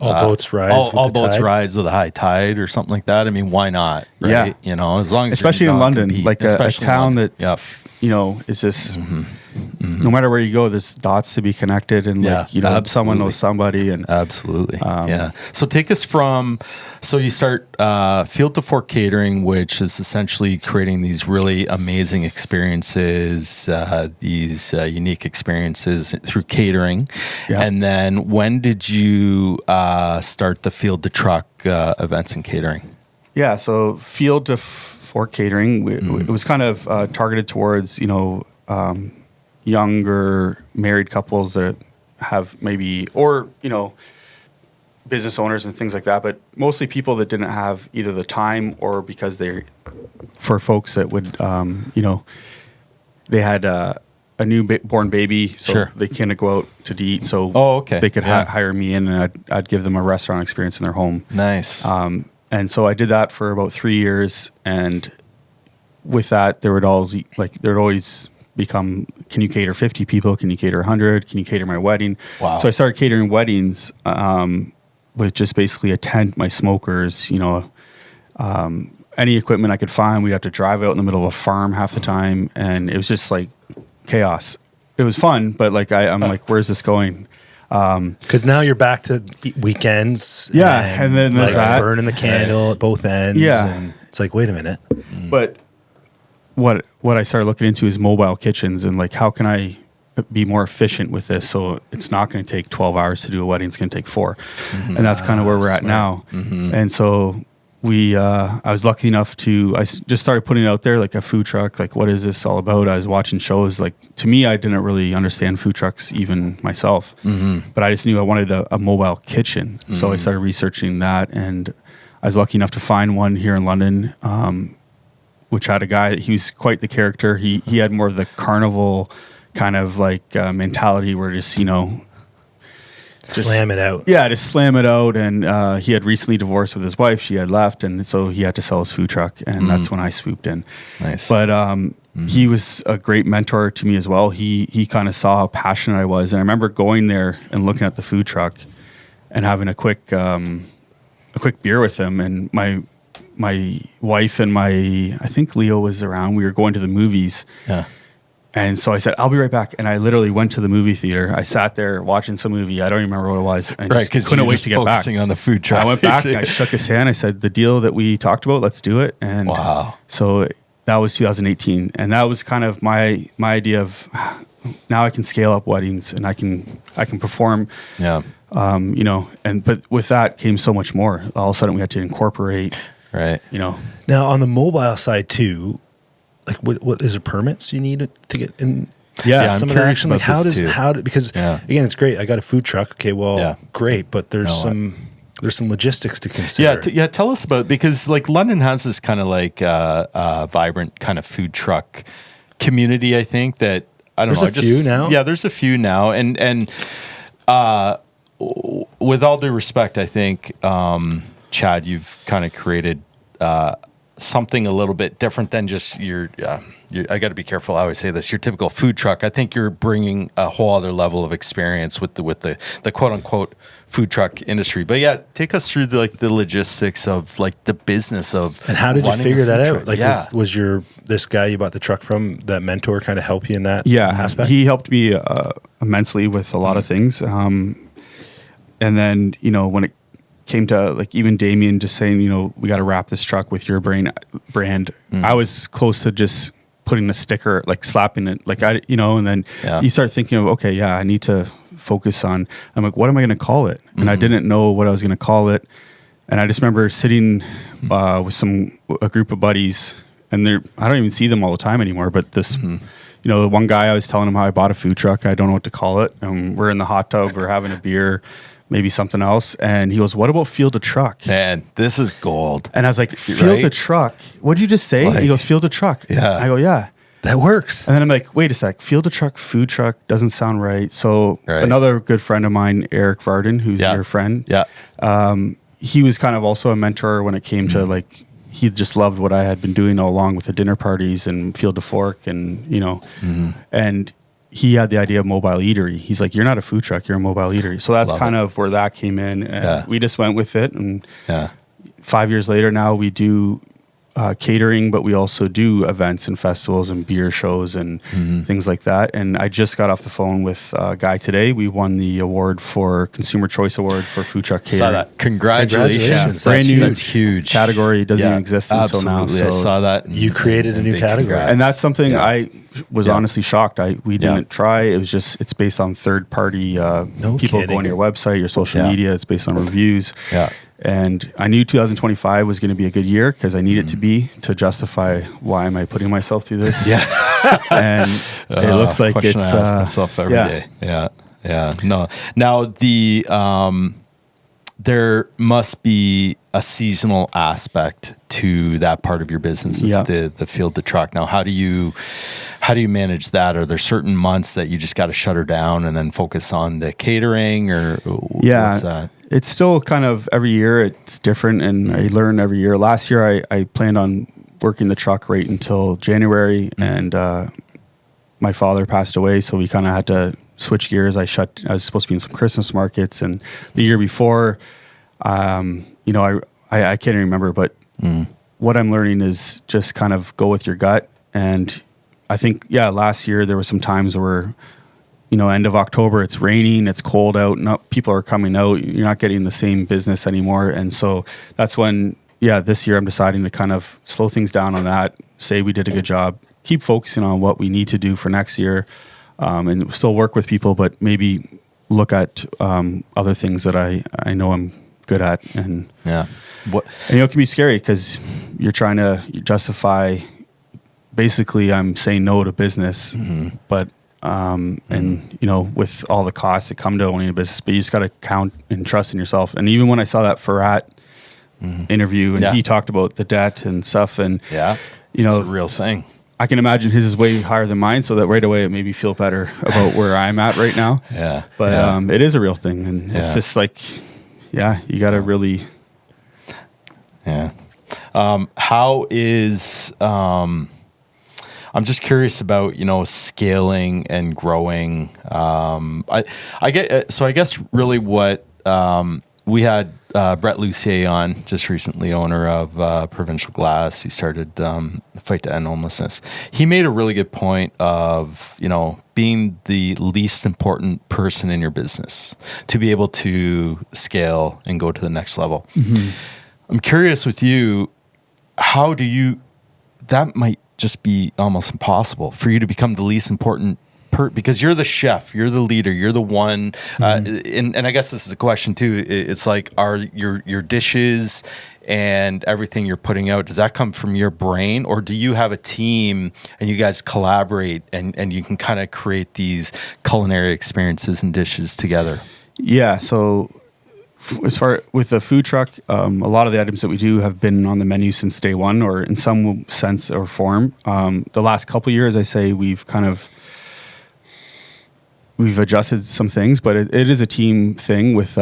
all boats rise. All boats rise with a high tide or something like that. I mean, why not? Right? You know, as long as especially in London, compete, like a town that you know is just. no matter where you go, there's dots to be connected, and like, you know, someone knows somebody, and absolutely. So take us from, so you start Field to Fork Catering, which is essentially creating these really amazing experiences, these unique experiences through catering. Yeah. And then when did you start the Field to Truck events and catering? Yeah, so Field to Fork Catering, it was kind of targeted towards, you know, younger married couples that have maybe, or, you know, business owners and things like that, but mostly people that didn't have either the time or because for folks that would, you know, they had a newborn baby, so they can't go out to eat. So they could hire me in, and I'd give them a restaurant experience in their home. Nice. And so I did that for about 3 years, and with that, there would always become, can you cater 50 people? Can you cater 100? Can you cater my wedding? Wow. So I started catering weddings with just basically a tent, my smokers, you know, any equipment I could find. We'd have to drive out in the middle of a farm half the time, and it was just like chaos. It was fun, but like I'm like, where's this going? Because now you're back to weekends. And then there's that. Burning the candle at both ends. And it's like, wait a minute. But what I started looking into is mobile kitchens, and like, how can I be more efficient with this? So it's not going to take 12 hours to do a wedding. It's going to take 4. And that's kind of where we're at now. And so I was lucky enough I just started putting it out there, like a food truck, like, what is this all about? I was watching shows. Like, to me, I didn't really understand food trucks even myself, but I just knew I wanted a mobile kitchen. So I started researching that, and I was lucky enough to find one here in London, which had a guy, he was quite the character. He had more of the carnival kind of like mentality, where just, you know, slam it out. Yeah, just slam it out. And he had recently divorced with his wife. She had left, and so he had to sell his food truck, and that's when I swooped in. Nice. But he was a great mentor to me as well. He kind of saw how passionate I was, and I remember going there and looking at the food truck and having a quick beer with him, and my wife and I think Leo was around. We were going to the movies. Yeah. And so I said, I'll be right back. And I literally went to the movie theater. I sat there watching some movie. I don't even remember what it was. I just couldn't wait to get back. Focusing on the food truck. I went back and I shook his hand. I said, the deal that we talked about, let's do it. And wow. So that was 2018. And that was kind of my idea of, now I can scale up weddings, and I can perform. Yeah. You know, but with that came so much more. All of a sudden we had to incorporate. Right. You know. Now on the mobile side too, like what is there permits you need to get in? Yeah, some I'm of that action. Like because again, it's great. I got a food truck. Okay, well, great, but there's some logistics to consider. Yeah, tell us about, because like London has this kind of like vibrant kind of food truck community. I think that there's a few now. Yeah, there's a few now, and with all due respect, I think Chad, you've kind of created something a little bit different than just your I got to be careful. I always say this, your typical food truck. I think you're bringing a whole other level of experience with the quote unquote food truck industry. But yeah, take us through the logistics of like the business of. And how did you figure that out? Like, was this guy you bought the truck from, that mentor, kind of help you in that aspect? He helped me immensely with a lot of things. And then, you know, when it came to like even Damien just saying, you know, we got to wrap this truck with your brand. I was close to just putting a sticker, like slapping it, like and then you start thinking of, okay, I need to focus on, I'm like, what am I going to call it? And I didn't know what I was going to call it. And I just remember sitting with a group of buddies, and I don't even see them all the time anymore, but this, you know, the one guy, I was telling him how I bought a food truck. I don't know what to call it. And we're in the hot tub, we're having a beer, maybe something else. And he goes, what about Field to Truck? Man, this is gold. And I was like, Field to Truck? What'd you just say? He goes, Field to Truck. Yeah. I go, yeah. That works. And then I'm like, wait a sec, Field to Truck, food truck doesn't sound right. So another good friend of mine, Eric Varden, who's your friend. Yeah. He was kind of also a mentor when it came to like, he just loved what I had been doing all along with the dinner parties and Field to Fork and, you know, and he had the idea of mobile eatery. He's like, you're not a food truck, you're a mobile eatery. So that's kind of where that came in. And we just went with it. And 5 years later now we do catering, but we also do events and festivals and beer shows and things like that. And I just got off the phone with a guy today. We won the award for Consumer Choice Award for Food Truck Catering. Saw that. Congratulations. Brand new. That's huge. Category doesn't even exist until now. So I saw that. You created a new category. Congrats. And that's something I was honestly shocked. We didn't try. It was just, it's based on third party people go on your website, your social media. It's based on reviews. Yeah. And I knew 2025 was going to be a good year because I need it to be to justify why am I putting myself through this. Yeah. And it looks like it's I ask myself every day. Yeah. No. Now there must be a seasonal aspect to that part of your business, the field to truck. Now, how do you manage that? Are there certain months that you just got to shutter down and then focus on the catering, or what's that? It's still kind of every year it's different, and I learn every year. Last year I planned on working the truck right until January, and my father passed away, so we kind of had to switch gears. I was supposed to be in some Christmas markets, and the year before, I can't even remember, but what I'm learning is just kind of go with your gut. And I think, last year there were some times where, end of October, it's raining, it's cold out, people are coming out, you're not getting the same business anymore. And so that's when, this year I'm deciding to kind of slow things down on that, say we did a good job, keep focusing on what we need to do for next year, and still work with people, but maybe look at other things that I know I'm good at. And, it can be scary because you're trying to justify, basically I'm saying no to business, but with all the costs that come to owning a business, but you just got to count and trust in yourself. And even when I saw that Ferrat interview and he talked about the debt and stuff, and it's a real thing. I can imagine his is way higher than mine, so that right away it made me feel better about where I'm at right now. But it is a real thing, and it's just like, you got to really. How is I'm just curious about, scaling and growing. I guess really what we had Brett Lucier on just recently, owner of Provincial Glass. He started Fight to End Homelessness. He made a really good point of, being the least important person in your business to be able to scale and go to the next level. I'm curious with you, how do you, that might just be almost impossible for you to become the least important because you're the chef, you're the leader, you're the one. And I guess this is a question too. It's like, are your dishes and everything you're putting out, does that come from your brain, or do you have a team and you guys collaborate and you can kind of create these culinary experiences and dishes together? Yeah. So as far with the food truck, a lot of the items that we do have been on the menu since day one, or in some sense or form. The last couple of years, I say we've adjusted some things, but it is a team thing with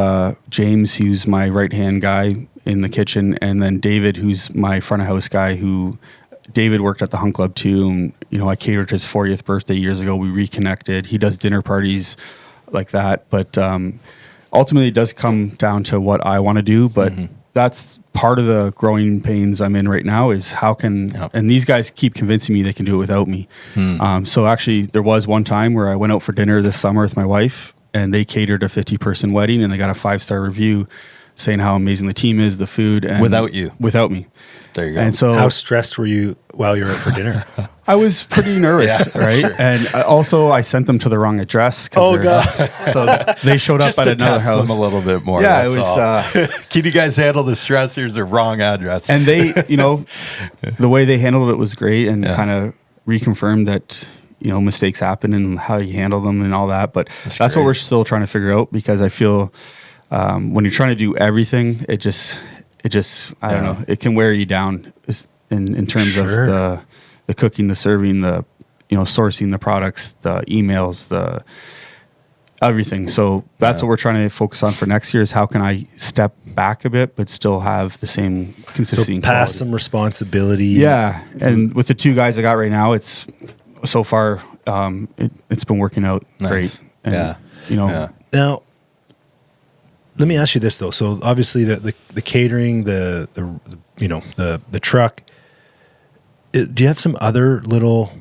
James, who's my right-hand guy in the kitchen, and then David, who's my front of house guy, David worked at the Hunt Club too. And, I catered his 40th birthday years ago. We reconnected. He does dinner parties like that. But ultimately, it does come down to what I want to do. But that's part of the growing pains I'm in right now is and these guys keep convincing me they can do it without me. So actually, there was one time where I went out for dinner this summer with my wife, and they catered a 50-person wedding, and they got a 5-star review saying how amazing the team is, the food. And without you. Without me. There you go. And so, how stressed were you while you were out for dinner? I was pretty nervous, right? Sure. And also, I sent them to the wrong address. Oh, God. So they showed up at another house. Them a little bit more. Yeah, it was. Can you guys handle the stress? Here's the wrong address. And they, the way they handled it was great, and kind of reconfirmed that, mistakes happen and how you handle them and all that. But that's what we're still trying to figure out, because I feel when you're trying to do everything, it just I don't know, it can wear you down in terms of the cooking, the serving, the sourcing the products, the emails, the everything. So that's what we're trying to focus on for next year, is how can I step back a bit but still have the same consistency. So pass some responsibility. Yeah, and with the two guys I got right now, it's so far it's been working out great. And, Now, let me ask you this though. So obviously the catering, the truck, do you have some other little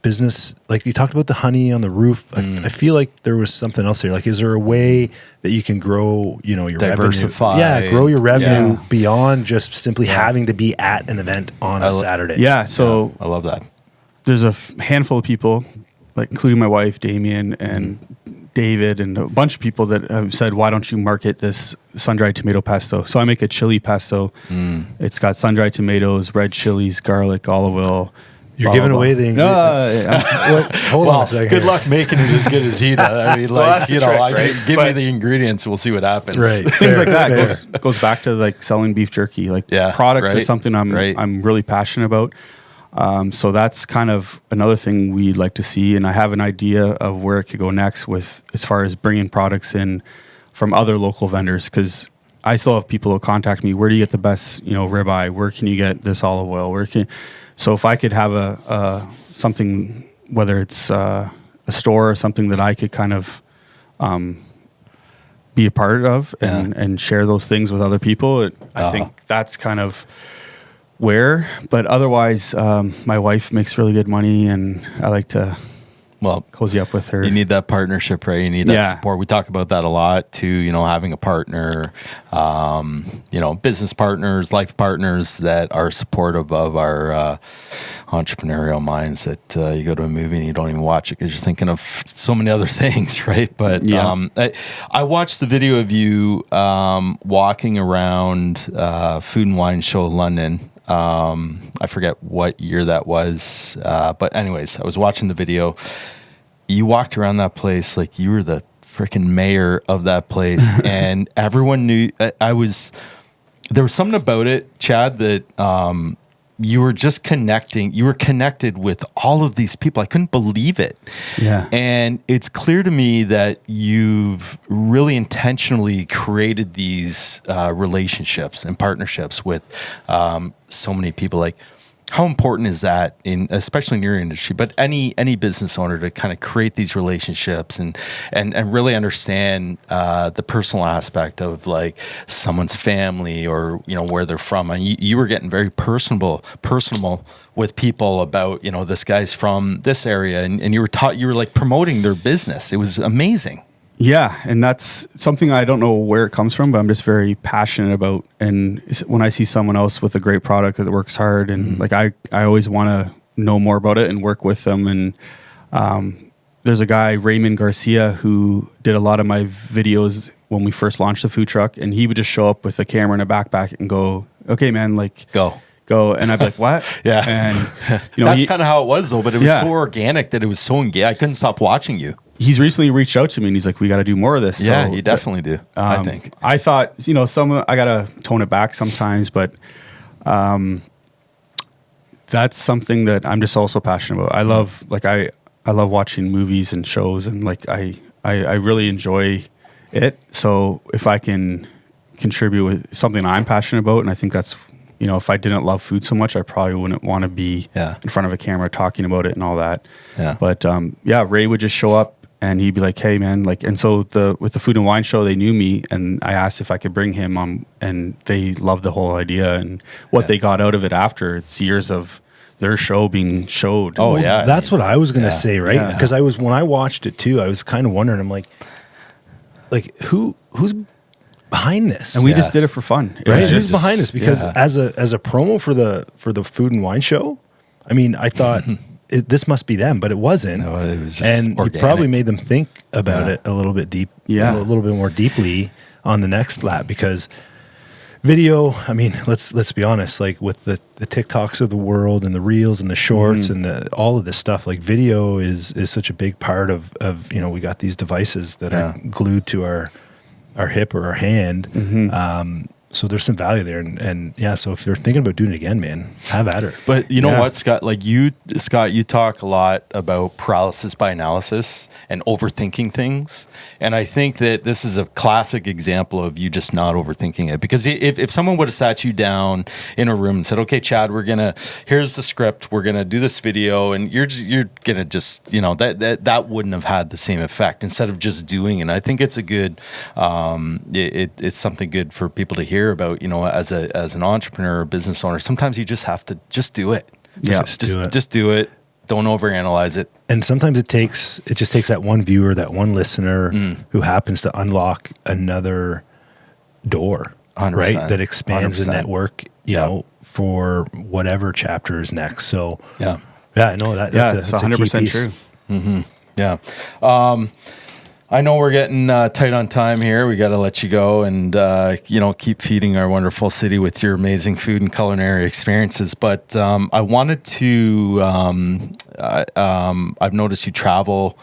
business, like you talked about the honey on the roof? I feel like there was something else there. Like, is there a way that you can grow, your diversify revenue? Yeah, grow your revenue beyond just simply having to be at an event on a Saturday. Yeah, so I love that. There's a handful of people, like including my wife, Damien, and David, and a bunch of people that have said, why don't you market this sun-dried tomato pesto? So I make a chili pesto. It's got sun-dried tomatoes, red chilies, garlic, olive oil. You're giving away the ingredients. Hold on a second. Good luck making it as good as he does. I mean, like, give me the ingredients. We'll see what happens. Right. Things like that goes back to like selling beef jerky. Like products are something I'm really passionate about. So that's kind of another thing we'd like to see. And I have an idea of where it could go next with as far as bringing products in from other local vendors. Because I still have people who contact me. Where do you get the best, ribeye? Where can you get this olive oil? So if I could have a something, whether it's a store or something that I could kind of be a part of and share those things with other people, I think that's kind of where. But otherwise, my wife makes really good money, and I like to cozy up with her. You need that partnership, right? You need that support. We talk about that a lot too, having a partner, business partners, life partners that are supportive of our entrepreneurial minds, that you go to a movie and you don't even watch it because you're thinking of so many other things, right? But I watched the video of you walking around Food and Wine Show London. I forget what year that was. But anyways, I was watching the video. You walked around that place like you were the freaking mayor of that place. And everyone knew there was something about it, Chad, that you were just connecting. You were connected with all of these people. I couldn't believe it. Yeah. And it's clear to me that you've really intentionally created these relationships and partnerships with so many people. Like, how important is that, especially in your industry, but any business owner, to kind of create these relationships and really understand the personal aspect of like someone's family or where they're from? And you were getting very personal with people about this guy's from this area, and you were like promoting their business. It was amazing. Yeah, and that's something I don't know where it comes from, but I'm just very passionate about. And when I see someone else with a great product that works hard, and like I always want to know more about it and work with them. And there's a guy, Raymond Garcia, who did a lot of my videos when we first launched the food truck, and he would just show up with a camera and a backpack and go, "Okay, man, like go." And I'd be like, what? Yeah. And that's kind of how it was though, but it was so organic that it was so engaged. I couldn't stop watching you. He's recently reached out to me and he's like, we got to do more of this. Yeah, you definitely do. I think. I thought, I got to tone it back sometimes, but that's something that I'm just also passionate about. I love watching movies and shows, and like I really enjoy it. So if I can contribute with something I'm passionate about, and I think that's, if I didn't love food so much, I probably wouldn't want to be in front of a camera talking about it and all that. Yeah. But Ray would just show up and he'd be like, "Hey, man," like, and so with the Food and Wine Show, they knew me, and I asked if I could bring him on, and they loved the whole idea and what they got out of it after. It's years of their show being showed. Oh, yeah. That's what I was going to say, right? Because when I watched it too, I was kind of wondering, I'm like who's behind this? And we just did it for fun, right? Who's behind this? Because as a promo for the Food and Wine Show, I mean, I thought this must be them, but it wasn't. No, it was just organic. You probably made them think about it a little bit a little bit more deeply on the next lap, because video, I mean, let's be honest, like with the TikToks of the world and the reels and the shorts and all of this stuff, like video is such a big part of we got these devices that are glued to our hip or our hand. So there's some value there. And so if you're thinking about doing it again, man, have at it. But you know what, Scott, you talk a lot about paralysis by analysis and overthinking things. And I think that this is a classic example of you just not overthinking it. Because if someone would have sat you down in a room and said, "Okay, Chad, here's the script, we're going to do this video," and you're going to just, that wouldn't have had the same effect instead of just doing it. And I think it's a good, it's something good for people to hear about, as an entrepreneur or business owner. Sometimes you just have to just do it. Just do it. Don't overanalyze it. And sometimes it just takes that one viewer, that one listener who happens to unlock another door, 100%, right? That expands 100%. the network, you know, for whatever chapter is next. So yeah, I know that's 100% true. Mm-hmm. Yeah. I know we're getting tight on time here. We got to let you go and, keep feeding our wonderful city with your amazing food and culinary experiences. But I wanted to, I've noticed you travel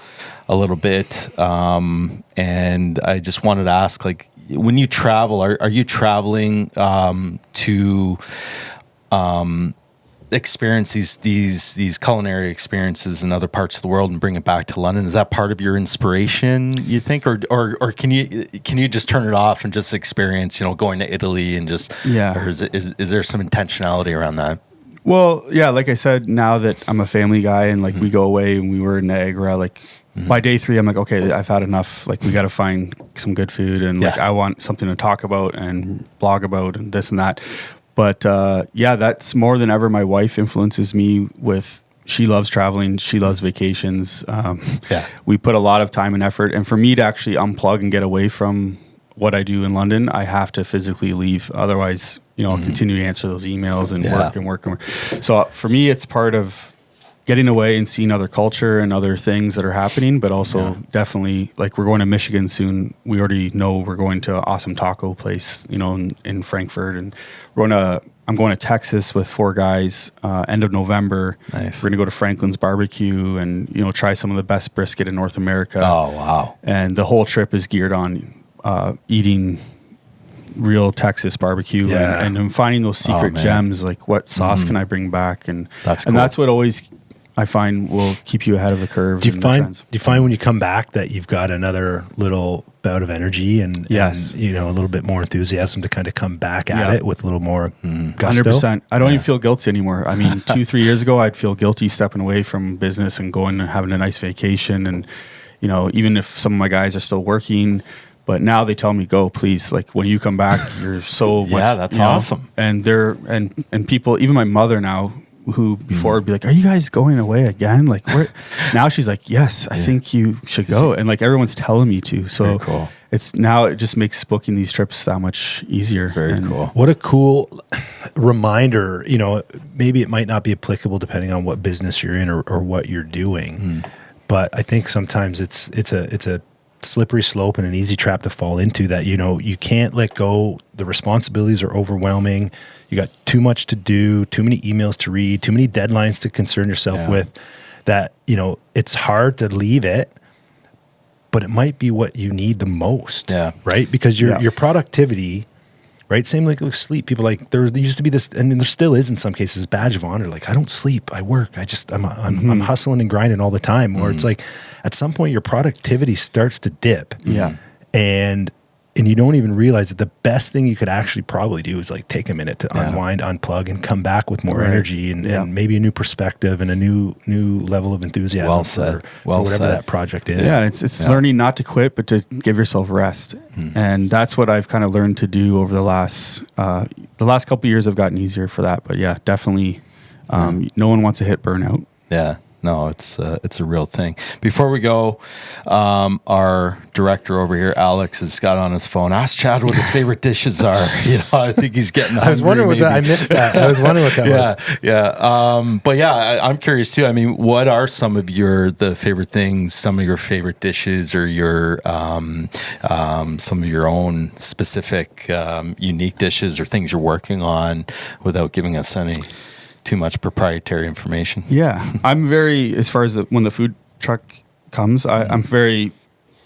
a little bit. And I just wanted to ask, like, when you travel, are you traveling to experience these culinary experiences in other parts of the world and bring it back to London? Is that part of your inspiration, you think, or can you just turn it off and just experience, going to Italy and just, or is there some intentionality around that? Well, yeah, like I said, now that I'm a family guy and like we go away and we were in Niagara, like by day 3, I'm like, okay, I've had enough. Like we got to find some good food and like I want something to talk about and blog about and this and that. But that's more than ever. My wife influences me with, she loves traveling. She loves vacations. We put a lot of time and effort. And for me to actually unplug and get away from what I do in London, I have to physically leave. Otherwise, I'll continue to answer those emails and work. So for me, it's part of getting away and seeing other culture and other things that are happening, but also definitely, like, we're going to Michigan soon. We already know we're going to an awesome taco place, in Frankfurt, and I'm going to Texas with 4 guys, end of November. Nice. We're going to go to Franklin's Barbecue and, try some of the best brisket in North America. Oh, wow. And the whole trip is geared on eating real Texas barbecue and I'm finding those secret gems, like what sauce can I bring back? And that's cool. And that's what always I find will keep you ahead of the curve. Do you find when you come back that you've got another little bout of energy and a little bit more enthusiasm to kind of come back at it with a little more gusto? 100%. I don't even feel guilty anymore. I mean, 2-3 years ago, I'd feel guilty stepping away from business and going and having a nice vacation. And, even if some of my guys are still working, but now they tell me, go, please. Like when you come back, you're so much. Yeah, that's awesome. And and people, even my mother now, who before would be like, are you guys going away again? Like now she's like, yes, I think you should go. And like everyone's telling me to. So very cool. It just makes booking these trips that much easier. Very cool. What a cool reminder. Maybe it might not be applicable depending on what business you're in or what you're doing. But I think sometimes it's a slippery slope and an easy trap to fall into that, you can't let go. The responsibilities are overwhelming. You got too much to do, too many emails to read, too many deadlines to concern yourself with, that, it's hard to leave it, but it might be what you need the most. Yeah. Right. Because your productivity, right. Same like with sleep. People like, there used to be this, and there still is in some cases, badge of honor. Like, I don't sleep. I work. I'm hustling and grinding all the time. Or it's like, at some point your productivity starts to dip. Yeah. And you don't even realize that the best thing you could actually probably do is like take a minute to unwind, unplug, and come back with more energy and maybe a new perspective and a new level of enthusiasm for whatever that project is. Yeah, and it's learning not to quit, but to give yourself rest. And that's what I've kind of learned to do over the last couple of years. I've gotten easier for that, but yeah, definitely. No one wants to hit burnout. Yeah. No, it's a real thing. Before we go, our director over here, Alex, has got on his phone. Ask Chad what his favorite dishes are. I think he's getting hungry. I was wondering what that. I missed that. I was wondering what that was. Yeah. But yeah, I'm curious too. I mean, what are some of the favorite things? Some of your favorite dishes, or your some of your own specific unique dishes, or things you're working on, without giving us any too much proprietary information. Yeah, I'm very, as far as when the food truck comes, I'm very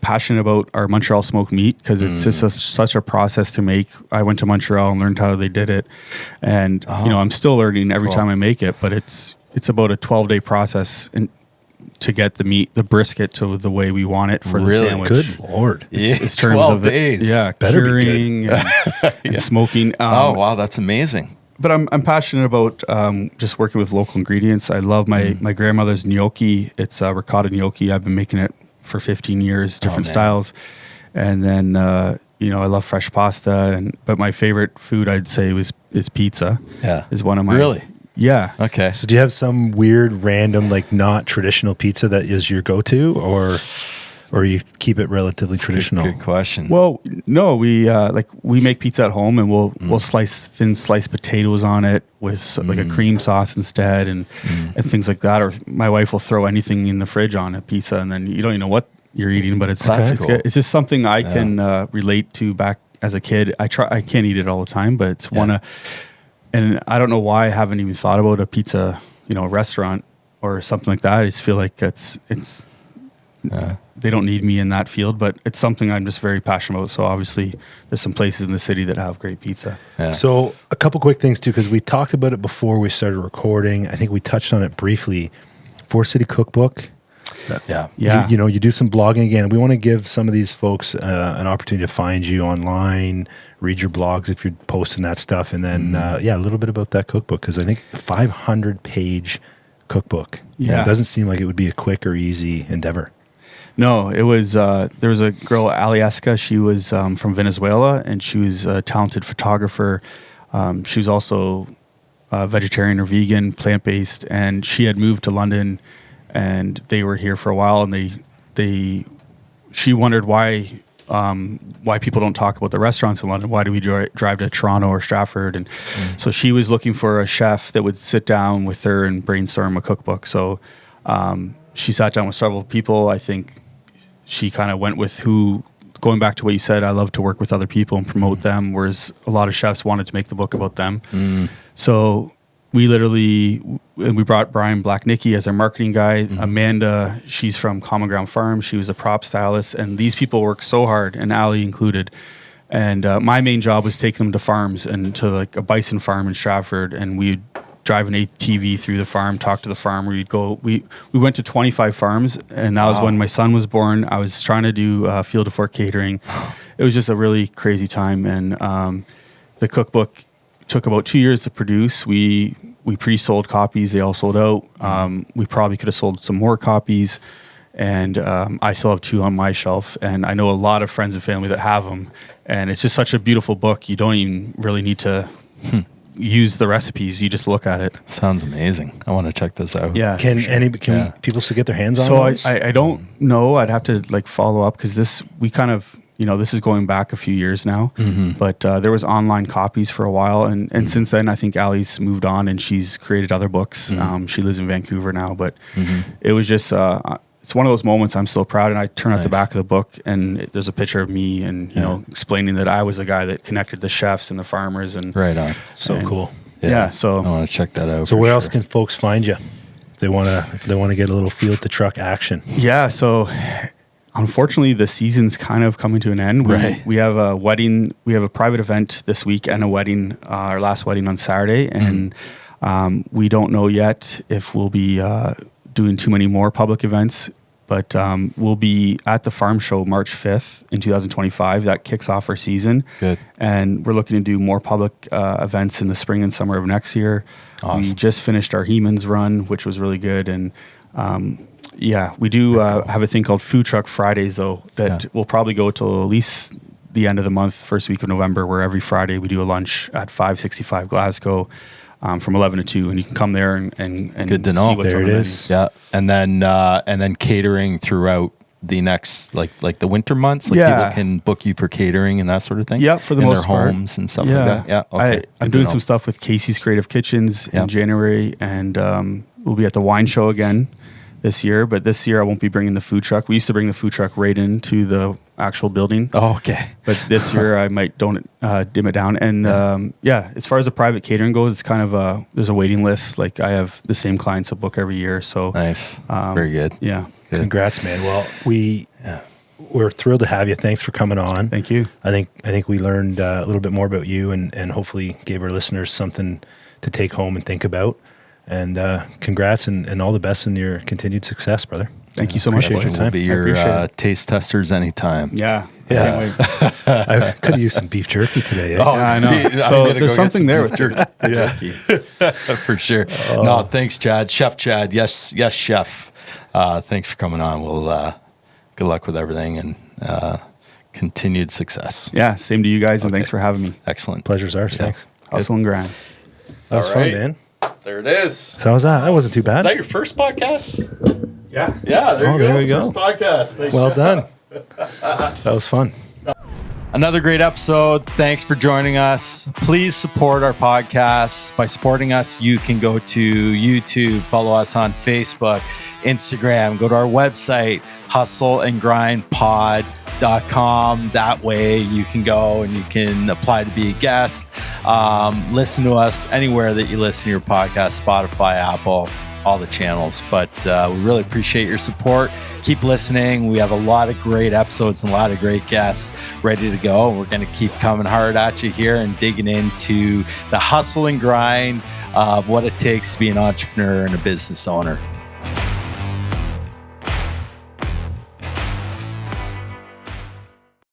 passionate about our Montreal smoked meat, because it's just such a process to make. I went to Montreal and learned how they did it, and I'm still learning every time I make it. But it's about a 12-day process to get the meat, the brisket, to the way we want it for the sandwich. Good Lord. In terms 12 days. Curing and smoking. Oh, wow, that's amazing. But I'm passionate about just working with local ingredients. I love my grandmother's gnocchi. It's ricotta gnocchi. I've been making it for 15 years, different styles. And then, I love fresh pasta. But my favorite food, I'd say, is pizza. Yeah. Is one of my... Really? Yeah. Okay. So do you have some weird, random, like not traditional pizza that is your go-to, or you keep it relatively traditional? Good question. Well, no, we make pizza at home, and we'll slice thin sliced potatoes on it with like a cream sauce instead, and things like that. Or my wife will throw anything in the fridge on a pizza, and then you don't even know what you're eating, but it's cool. It's just something I can relate to back as a kid. I can't eat it all the time, but it's and I don't know why I haven't even thought about a pizza, restaurant or something like that. I just feel like it's they don't need me in that field, but it's something I'm just very passionate about. So obviously there's some places in the city that have great pizza. Yeah. So a couple quick things too, because we talked about it before we started recording. I think we touched on it briefly. Fork City Cookbook. Yeah. You do some blogging again. We want to give some of these folks an opportunity to find you online, read your blogs if you're posting that stuff, and then a little bit about that cookbook, because I think a 500-page cookbook. Yeah. It doesn't seem like it would be a quick or easy endeavor. No, it was, there was a girl, Alieska. She was from Venezuela, and she was a talented photographer. She was also vegetarian or vegan, plant-based, and she had moved to London, and they were here for a while, and she wondered why people don't talk about the restaurants in London. Why do we drive to Toronto or Stratford? And so she was looking for a chef that would sit down with her and brainstorm a cookbook. So she sat down with several people. I think she kind of went with going back to what you said, I love to work with other people and promote them, whereas a lot of chefs wanted to make the book about them. So we brought Brian Blacknicki as our marketing guy. Amanda, she's from Common Ground Farm. She was a prop stylist, and these people work so hard, and Ali included. And my main job was take them to farms and to like a bison farm in Stratford, and we'd drive an ATV through the farm, talk to the farmer. We went to 25 farms, and that was when my son was born. I was trying to do Field of Fork Catering. It was just a really crazy time, and the cookbook took about 2 years to produce. We pre-sold copies. They all sold out. We probably could have sold some more copies, and I still have 2 on my shelf, and I know a lot of friends and family that have them, and it's just such a beautiful book. You don't even really need to use the recipes. You just look at it. Sounds amazing. I want to check this out. Yeah. Can people still get their hands on those? So I don't know. I'd have to follow up, because this is going back a few years now, but there was online copies for a while, and since then I think Ali's moved on and she's created other books. She lives in Vancouver now, but it was just it's one of those moments I'm so proud. And I turn out the back of the book, and there's a picture of me, and explaining that I was the guy that connected the chefs and the farmers, and right on. So cool. Yeah. So I want to check that out. So where else can folks find you if they want to get a little field to truck action? Yeah. So unfortunately, the season's kind of coming to an end. We have a wedding. We have a private event this week and a wedding, our last wedding on Saturday. And we don't know yet if we'll be doing too many more public events. But we'll be at the farm show March 5th in 2025. That kicks off our season. Good. And we're looking to do more public events in the spring and summer of next year. Awesome. We just finished our Hemans run, which was really good. And we do have a thing called Food Truck Fridays, though, that will probably go till at least the end of the month, first week of November, where every Friday we do a lunch at 565 Glasgow from 11 to 2. And you can come there and good to know. See what's there on it the is. Yeah. And then catering throughout the next, like the winter months. People can book you for catering and that sort of thing. Yeah, for the in most their part. homes and stuff like that. Yeah. Okay. I'm doing some stuff with Casey's Creative Kitchens in January, and we'll be at the wine show again this year. But this year I won't be bringing the food truck. We used to bring the food truck right into the actual building. Oh, okay. But this year I might dim it down. And as far as the private catering goes, it's kind of there's a waiting list. Like I have the same clients that book every year. So nice. Very good. Yeah. Good. Congrats, man. Well, we're thrilled to have you. Thanks for coming on. Thank you. I think we learned a little bit more about you, and hopefully gave our listeners something to take home and think about. And congrats and all the best in your continued success, brother. Thank you so much. Appreciate your time. We'll be your taste testers anytime. Yeah. I could have used some beef jerky today. Oh, yeah, I know. So there's something there with jerky. For sure. No, thanks, Chad. Chef Chad. Yes, chef. Thanks for coming on. We'll good luck with everything and continued success. Yeah, same to you guys, and thanks for having me. Excellent. Pleasure's ours. Yeah. Thanks. Hustle and grind. That was fun, man. There it is. So how was that? That wasn't too bad. Is that your first podcast? Yeah. Yeah, there you go. First podcast. Thanks, well Chef. done. That was fun. Another great episode. Thanks for joining us. Please support our podcast. By supporting us, you can go to YouTube, follow us on Facebook, Instagram, go to our website, hustleandgrindpod.com. That way you can go and you can apply to be a guest. Listen to us anywhere that you listen to your podcast, Spotify, Apple, all the channels. But we really appreciate your support. Keep listening. We have a lot of great episodes and a lot of great guests ready to go. We're going to keep coming hard at you here and digging into the hustle and grind of what it takes to be an entrepreneur and a business owner.